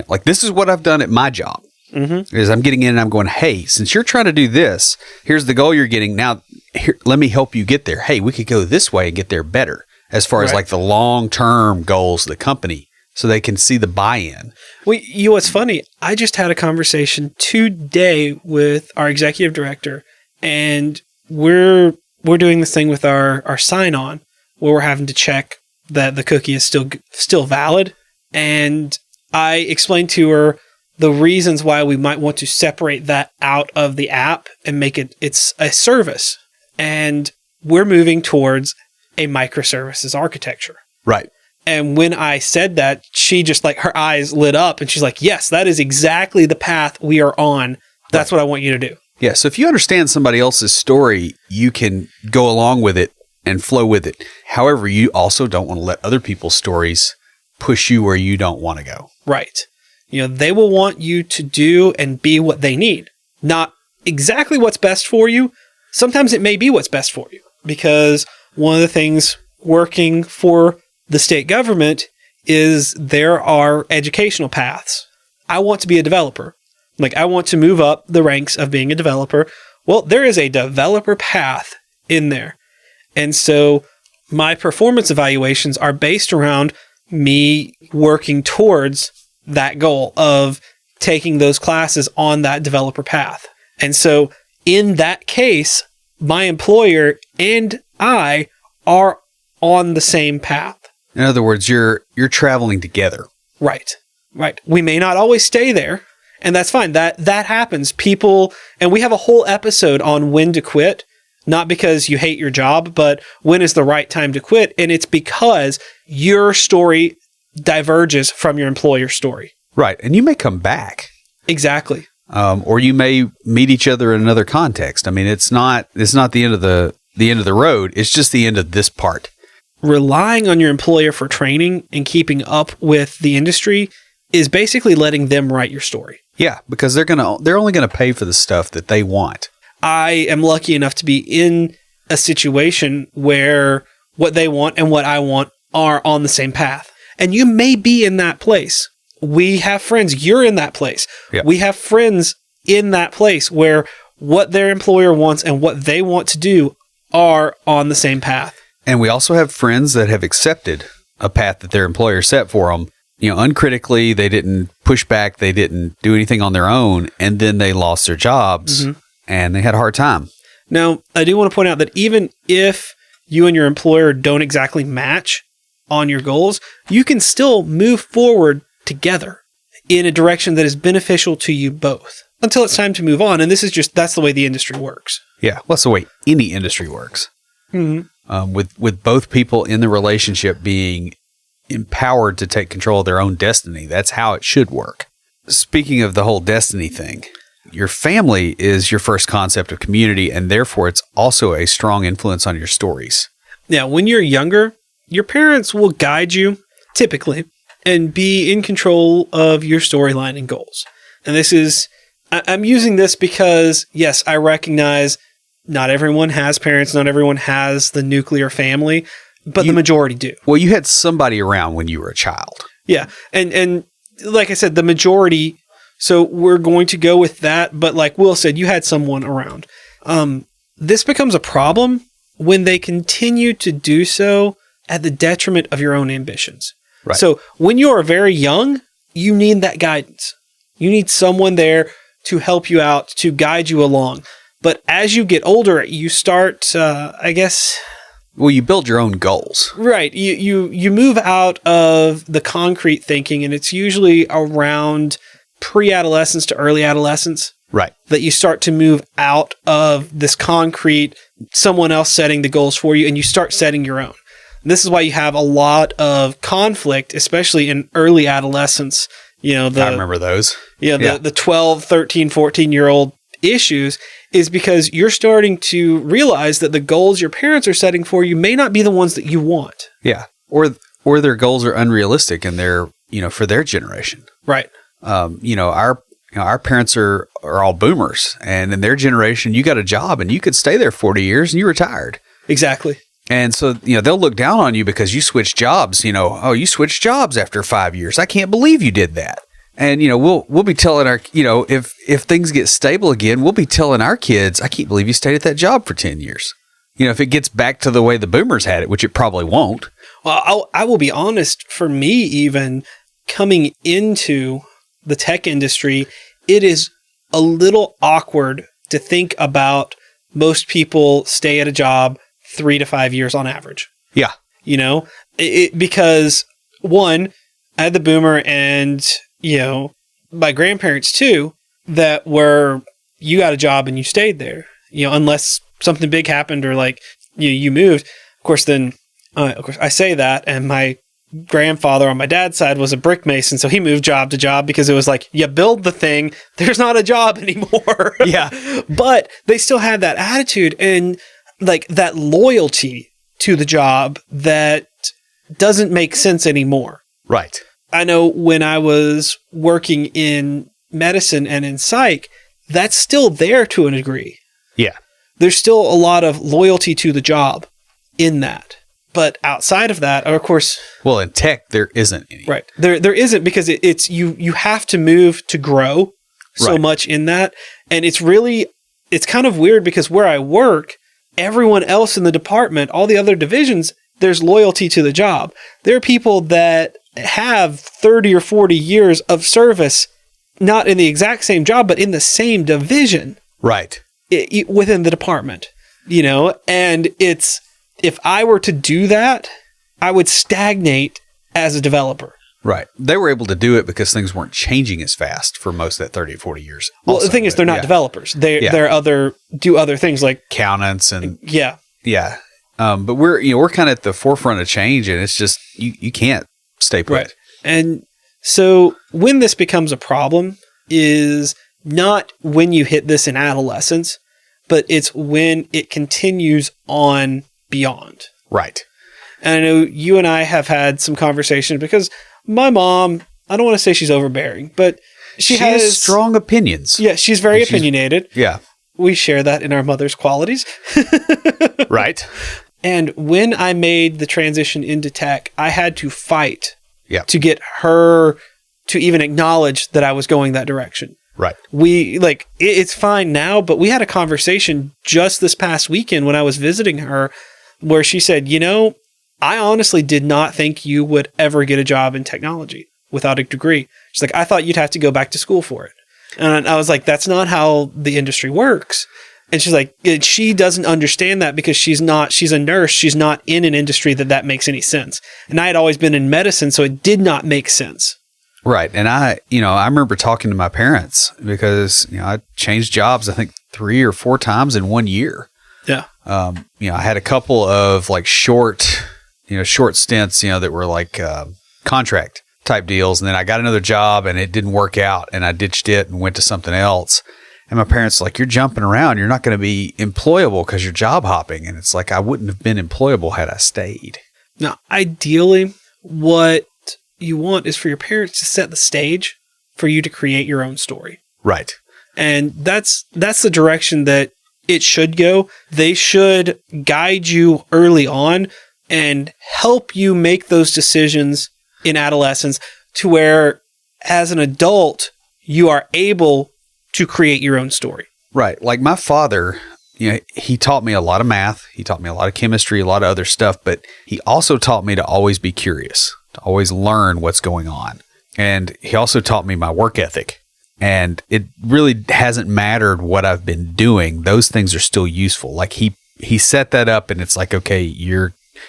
Speaker 2: like, this is what I've done at my job. Is I'm getting in and I'm going, hey, since you're trying to do this, here's the goal you're getting. Now, here, let me help you get there. Hey, we could go this way and get there better as far as like the long-term goals of the company so they can see the buy-in.
Speaker 1: Well, what's funny, I just had a conversation today with our executive director, and we're doing this thing with our sign-on where we're having to check that the cookie is still valid. And I explained to her the reasons why we might want to separate that out of the app and make it's a service. And we're moving towards a microservices architecture.
Speaker 2: Right.
Speaker 1: And when I said that, she just her eyes lit up and she's like, yes, that is exactly the path we are on. That's what I want you to do.
Speaker 2: Yeah. So if you understand somebody else's story, you can go along with it and flow with it. However, you also don't want to let other people's stories push you where you don't want to go.
Speaker 1: Right. They will want you to do and be what they need. Not exactly what's best for you. Sometimes it may be what's best for you, because one of the things working for the state government is there are educational paths. I want to be a developer. I want to move up the ranks of being a developer. Well, there is a developer path in there. And so my performance evaluations are based around me working towards that goal of taking those classes on that developer path. And so in that case, my employer and I are on the same path.
Speaker 2: In other words, you're traveling together.
Speaker 1: Right. We may not always stay there, and that's fine. That happens. People, and we have a whole episode on when to quit, not because you hate your job, but when is the right time to quit. And it's because your story diverges from your employer's story.
Speaker 2: Right. And you may come back.
Speaker 1: Exactly.
Speaker 2: Or you may meet each other in another context. I mean, it's not the end of the road. It's just the end of this part.
Speaker 1: Relying on your employer for training and keeping up with the industry is basically letting them write your story.
Speaker 2: Yeah, because they're only gonna pay for the stuff that they want.
Speaker 1: I am lucky enough to be in a situation where what they want and what I want are on the same path. And you may be in that place. We have friends. You're in that place.
Speaker 2: Yeah.
Speaker 1: We have friends in that place where what their employer wants and what they want to do are on the same path.
Speaker 2: And we also have friends that have accepted a path that their employer set for them. Uncritically, they didn't push back. They didn't do anything on their own. And then they lost their jobs and they had a hard time.
Speaker 1: Now, I do want to point out that even if you and your employer don't exactly match on your goals, you can still move forward together in a direction that is beneficial to you both until it's time to move on. And that's the way the industry works.
Speaker 2: Yeah. Well, that's the way any industry works. With both people in the relationship being empowered to take control of their own destiny. That's how it should work. Speaking of the whole destiny thing, your family is your first concept of community, and therefore it's also a strong influence on your stories.
Speaker 1: Now, when you're younger, your parents will guide you, typically, and be in control of your storyline and goals. And I'm using this because, yes, I recognize not everyone has parents, not everyone has the nuclear family, but the majority do.
Speaker 2: Well, you had somebody around when you were a child.
Speaker 1: Yeah. And like I said, the majority, so we're going to go with that. But like Will said, you had someone around. This becomes a problem when they continue to do so at the detriment of your own ambitions.
Speaker 2: Right.
Speaker 1: So when you are very young, you need that guidance. You need someone there to help you out, to guide you along. But as you get older, you start,
Speaker 2: Well, you build your own goals.
Speaker 1: Right. You move out of the concrete thinking, and it's usually around pre-adolescence to early adolescence.
Speaker 2: Right.
Speaker 1: That you start to move out of this concrete, someone else setting the goals for you, and you start setting your own. This is why you have a lot of conflict, especially in early adolescence. I
Speaker 2: remember those.
Speaker 1: The 12, 13, 14-year-old issues is because you're starting to realize that the goals your parents are setting for you may not be the ones that you want.
Speaker 2: Yeah. Or their goals are unrealistic and they're, for their generation.
Speaker 1: Right.
Speaker 2: Our parents are all boomers, and in their generation, you got a job and you could stay there 40 years and you retired.
Speaker 1: Exactly.
Speaker 2: And so, they'll look down on you because you switched jobs, you switched jobs after 5 years. I can't believe you did that. And, we'll be telling our, if things get stable again, we'll be telling our kids, I can't believe you stayed at that job for 10 years. If it gets back to the way the boomers had it, which it probably won't.
Speaker 1: Well, I will be honest, for me, even coming into the tech industry, it is a little awkward to think about most people stay at a job 3 to 5 years on average.
Speaker 2: Yeah.
Speaker 1: Because one, I had the boomer and, my grandparents too, that were, you got a job and you stayed there, unless something big happened or like you moved. Of course, I say that, and my grandfather on my dad's side was a brick mason, so he moved job to job because it was like, you build the thing, there's not a job anymore.
Speaker 2: Yeah.
Speaker 1: But they still had that attitude and like that loyalty to the job that doesn't make sense anymore.
Speaker 2: Right.
Speaker 1: I know when I was working in medicine and in psych, that's still there to a degree.
Speaker 2: Yeah.
Speaker 1: There's still a lot of loyalty to the job in that. But outside of that, of course...
Speaker 2: Well, in tech, there isn't any.
Speaker 1: Right. There isn't, because it's you have to move to grow so much in that. And it's kind of weird because where I work, everyone else in the department, all the other divisions, there's loyalty to the job. There are people that have 30 or 40 years of service, not in the exact same job, but in the same division.
Speaker 2: Right.
Speaker 1: Within the department, and if I were to do that, I would stagnate as a developer.
Speaker 2: Right. They were able to do it because things weren't changing as fast for most of that 30 or 40 years.
Speaker 1: Well, the thing is, they're not developers. They're do other things like
Speaker 2: accountants and
Speaker 1: yeah.
Speaker 2: But we're kind of at the forefront of change, and it's just you can't stay put.
Speaker 1: Right. And so when this becomes a problem is not when you hit this in adolescence, but it's when it continues on beyond.
Speaker 2: Right.
Speaker 1: And I know you and I have had some conversation because my mom, I don't want to say she's overbearing, but she has
Speaker 2: strong opinions.
Speaker 1: Yeah, she's very opinionated.
Speaker 2: Yeah.
Speaker 1: We share that in our mother's qualities.
Speaker 2: Right.
Speaker 1: And when I made the transition into tech, I had to fight
Speaker 2: to
Speaker 1: get her to even acknowledge that I was going that direction.
Speaker 2: Right.
Speaker 1: It's fine now, but we had a conversation just this past weekend when I was visiting her where she said, I honestly did not think you would ever get a job in technology without a degree. She's like, I thought you'd have to go back to school for it. And I was like, that's not how the industry works. And she's like, she doesn't understand that because she's a nurse. She's not in an industry that makes any sense. And I had always been in medicine, so it did not make sense.
Speaker 2: Right. And I remember talking to my parents because, I changed jobs, I think 3 or 4 times in 1 year.
Speaker 1: Yeah.
Speaker 2: I had a couple of like short stints, that were like contract type deals. And then I got another job and it didn't work out and I ditched it and went to something else. And my parents were like, you're jumping around. You're not going to be employable because you're job hopping. And it's like, I wouldn't have been employable had I stayed.
Speaker 1: Now, ideally, what you want is for your parents to set the stage for you to create your own story.
Speaker 2: Right.
Speaker 1: And that's the direction that it should go. They should guide you early on and help you make those decisions in adolescence to where as an adult, you are able to create your own story.
Speaker 2: Right. Like my father, he taught me a lot of math. He taught me a lot of chemistry, a lot of other stuff, but he also taught me to always be curious, to always learn what's going on. And he also taught me my work ethic. And it really hasn't mattered what I've been doing. Those things are still useful. Like he set that up and it's like, okay,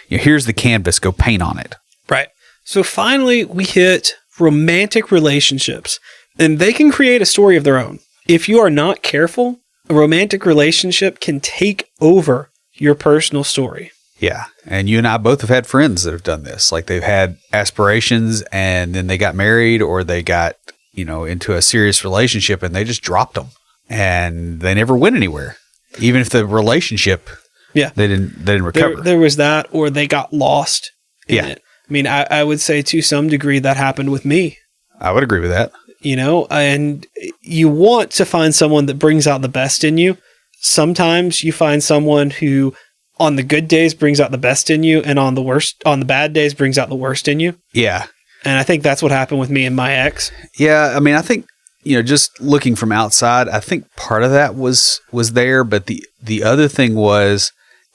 Speaker 2: here's the canvas, go paint on it.
Speaker 1: Right. So finally we hit romantic relationships and they can create a story of their own. If you are not careful, a romantic relationship can take over your personal story.
Speaker 2: Yeah. And you and I both have had friends that have done this. Like they've had aspirations and then they got married or they got, into a serious relationship and they just dropped them and they never went anywhere. Even if the relationship, they didn't recover.
Speaker 1: There was that, or they got lost in it. I mean, I would say to some degree that happened with me.
Speaker 2: I would agree with that.
Speaker 1: And you want to find someone that brings out the best in you. Sometimes you find someone who on the good days brings out the best in you and on the bad days brings out the worst in you.
Speaker 2: Yeah.
Speaker 1: And I think that's what happened with me and my ex.
Speaker 2: Yeah. I mean, I think, just looking from outside, I think part of that was there, but the other thing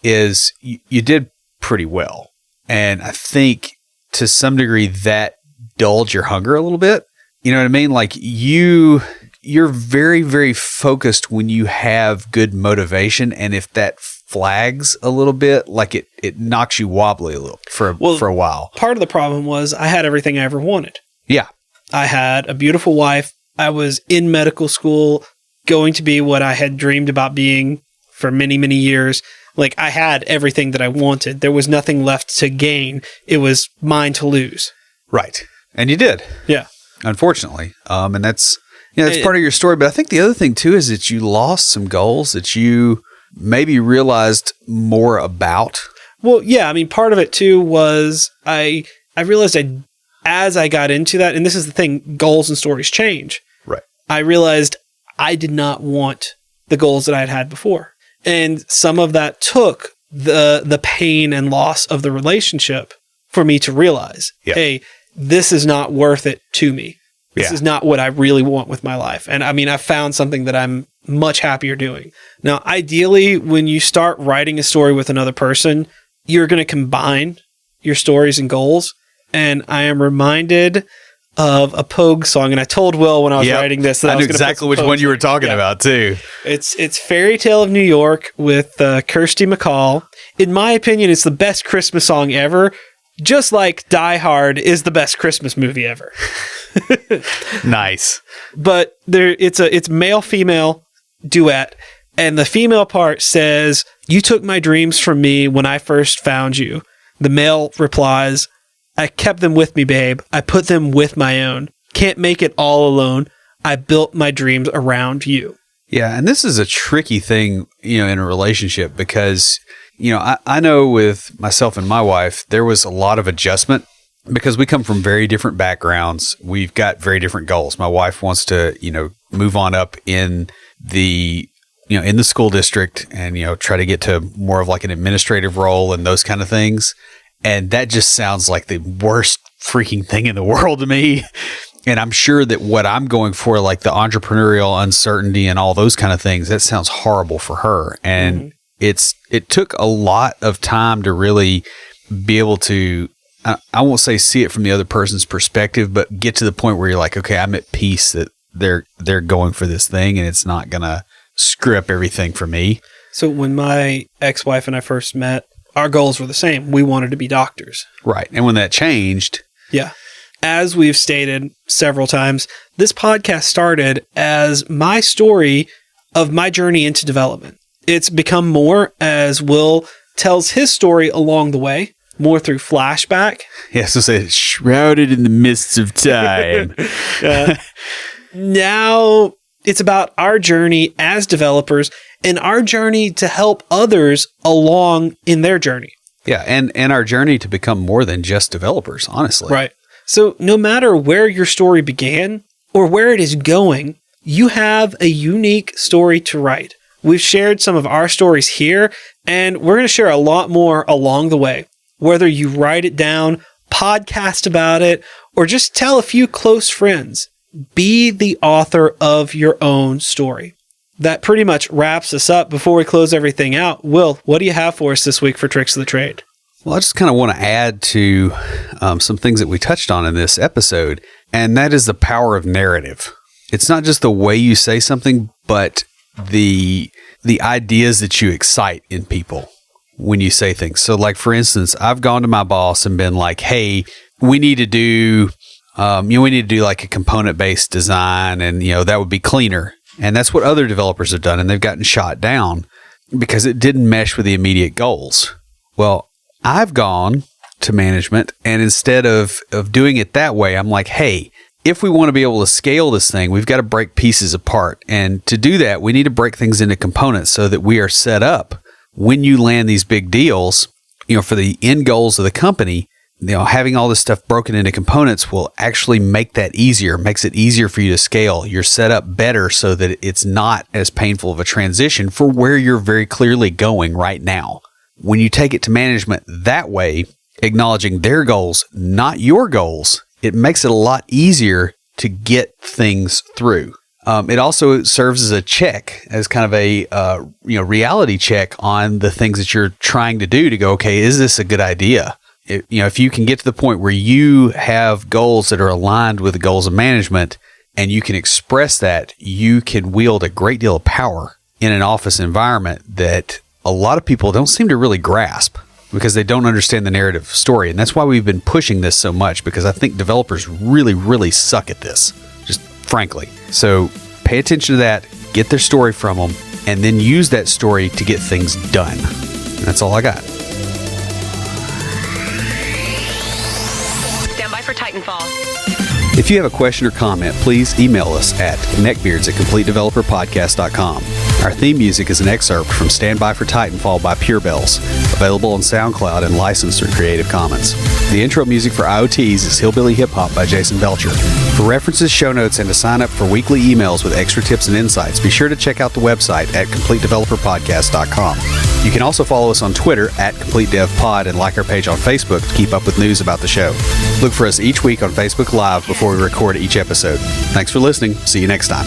Speaker 2: is you did pretty well. And I think to some degree that dulled your hunger a little bit. You know what I mean? Like you're very, very focused when you have good motivation. And if that flags a little bit, like it knocks you wobbly a little for a while.
Speaker 1: Part of the problem was I had everything I ever wanted.
Speaker 2: Yeah.
Speaker 1: I had a beautiful wife. I was in medical school, going to be what I had dreamed about being for many, many years. Like I had everything that I wanted. There was nothing left to gain. It was mine to lose.
Speaker 2: Right. And you did.
Speaker 1: Yeah.
Speaker 2: Unfortunately. And that's part of your story. But I think the other thing too is that you lost some goals that you maybe realized more about.
Speaker 1: Well, yeah. I mean, part of it too was I realized as I got into that, and this is the thing, goals and stories change.
Speaker 2: Right.
Speaker 1: I realized I did not want the goals that I had had before. And some of that took the pain and loss of the relationship for me to realize, hey, this is not worth it to me. This is not what I really want with my life. And I mean, I found something that I'm much happier doing. Now, ideally, when you start writing a story with another person, you're going to combine your stories and goals. And I am reminded of a Pogue song. And I told Will when I was writing this that I
Speaker 2: knew exactly which one you were talking about too.
Speaker 1: It's Fairy Tale of New York with Kirsty MacColl. In my opinion, it's the best Christmas song ever. Just like Die Hard is the best Christmas movie ever.
Speaker 2: Nice.
Speaker 1: But it's male-female duet. And the female part says, "You took my dreams from me when I first found you." The male replies, "I kept them with me, babe. I put them with my own. Can't make it all alone. I built my dreams around you."
Speaker 2: Yeah. And this is a tricky thing, in a relationship because I know with myself and my wife, there was a lot of adjustment because we come from very different backgrounds. We've got very different goals. My wife wants to, move on up in the, in the school district and, try to get to more of like an administrative role and those kind of things. And that just sounds like the worst freaking thing in the world to me. And I'm sure that what I'm going for, like the entrepreneurial uncertainty and all those kind of things, that sounds horrible for her. And it took a lot of time to really be able to, I won't say see it from the other person's perspective, but get to the point where you're like, okay, I'm at peace that they're going for this thing and it's not going to screw up everything for me.
Speaker 1: So when my ex-wife and I first met, our goals were the same. We wanted to be doctors.
Speaker 2: Right. And when that changed.
Speaker 1: Yeah. As we've stated several times, this podcast started as my story of my journey into development. It's become more as Will tells his story along the way, more through flashback.
Speaker 2: Yeah, so say shrouded in the mists of time.
Speaker 1: Now it's about our journey as developers and our journey to help others along in their journey.
Speaker 2: Yeah, and our journey to become more than just developers, honestly.
Speaker 1: Right. So no matter where your story began or where it is going, you have a unique story to write. We've shared some of our stories here, and we're going to share a lot more along the way. Whether you write it down, podcast about it, or just tell a few close friends, be the author of your own story. That pretty much wraps us up. Before we close everything out, Will, what do you have for us this week for Tricks of the Trade?
Speaker 2: Well, I just kind of want to add to some things that we touched on in this episode, and that is the power of narrative. It's not just the way you say something, but the ideas that you excite in people when you say things. So, like, for instance, I've gone to my boss and been like, hey, we need to do like a component-based design, and, that would be cleaner. And that's what other developers have done, and they've gotten shot down because it didn't mesh with the immediate goals. Well, I've gone to management, and instead of doing it that way, I'm like, hey, if we want to be able to scale this thing, we've got to break pieces apart. And to do that, we need to break things into components so that we are set up when you land these big deals, for the end goals of the company. Having all this stuff broken into components will actually make that easier, makes it easier for you to scale. You're set up better so that it's not as painful of a transition for where you're very clearly going right now. When you take it to management that way, acknowledging their goals, not your goals, it makes it a lot easier to get things through. It also serves as a check, as kind of a reality check on the things that you're trying to do to go, okay, is this a good idea? If you can get to the point where you have goals that are aligned with the goals of management and you can express that, you can wield a great deal of power in an office environment that a lot of people don't seem to really grasp because they don't understand the narrative story. And that's why we've been pushing this so much, because I think developers really, really suck at this, just frankly. So pay attention to that, get their story from them, and then use that story to get things done. And that's all I got.
Speaker 4: Stand by for Titanfall.
Speaker 2: If you have a question or comment, please email us at neckbeards@CompleteDeveloperPodcast.com. Our theme music is an excerpt from Stand By for Titanfall by Pure Bells, available on SoundCloud and licensed through Creative Commons. The intro music for IoTs is Hillbilly Hip Hop by Jason Belcher. For references, show notes, and to sign up for weekly emails with extra tips and insights, be sure to check out the website at CompleteDeveloperPodcast.com. You can also follow us on Twitter at CompleteDevPod and like our page on Facebook to keep up with news about the show. Look for us each week on Facebook Live before we record each episode. Thanks for listening. See you next time.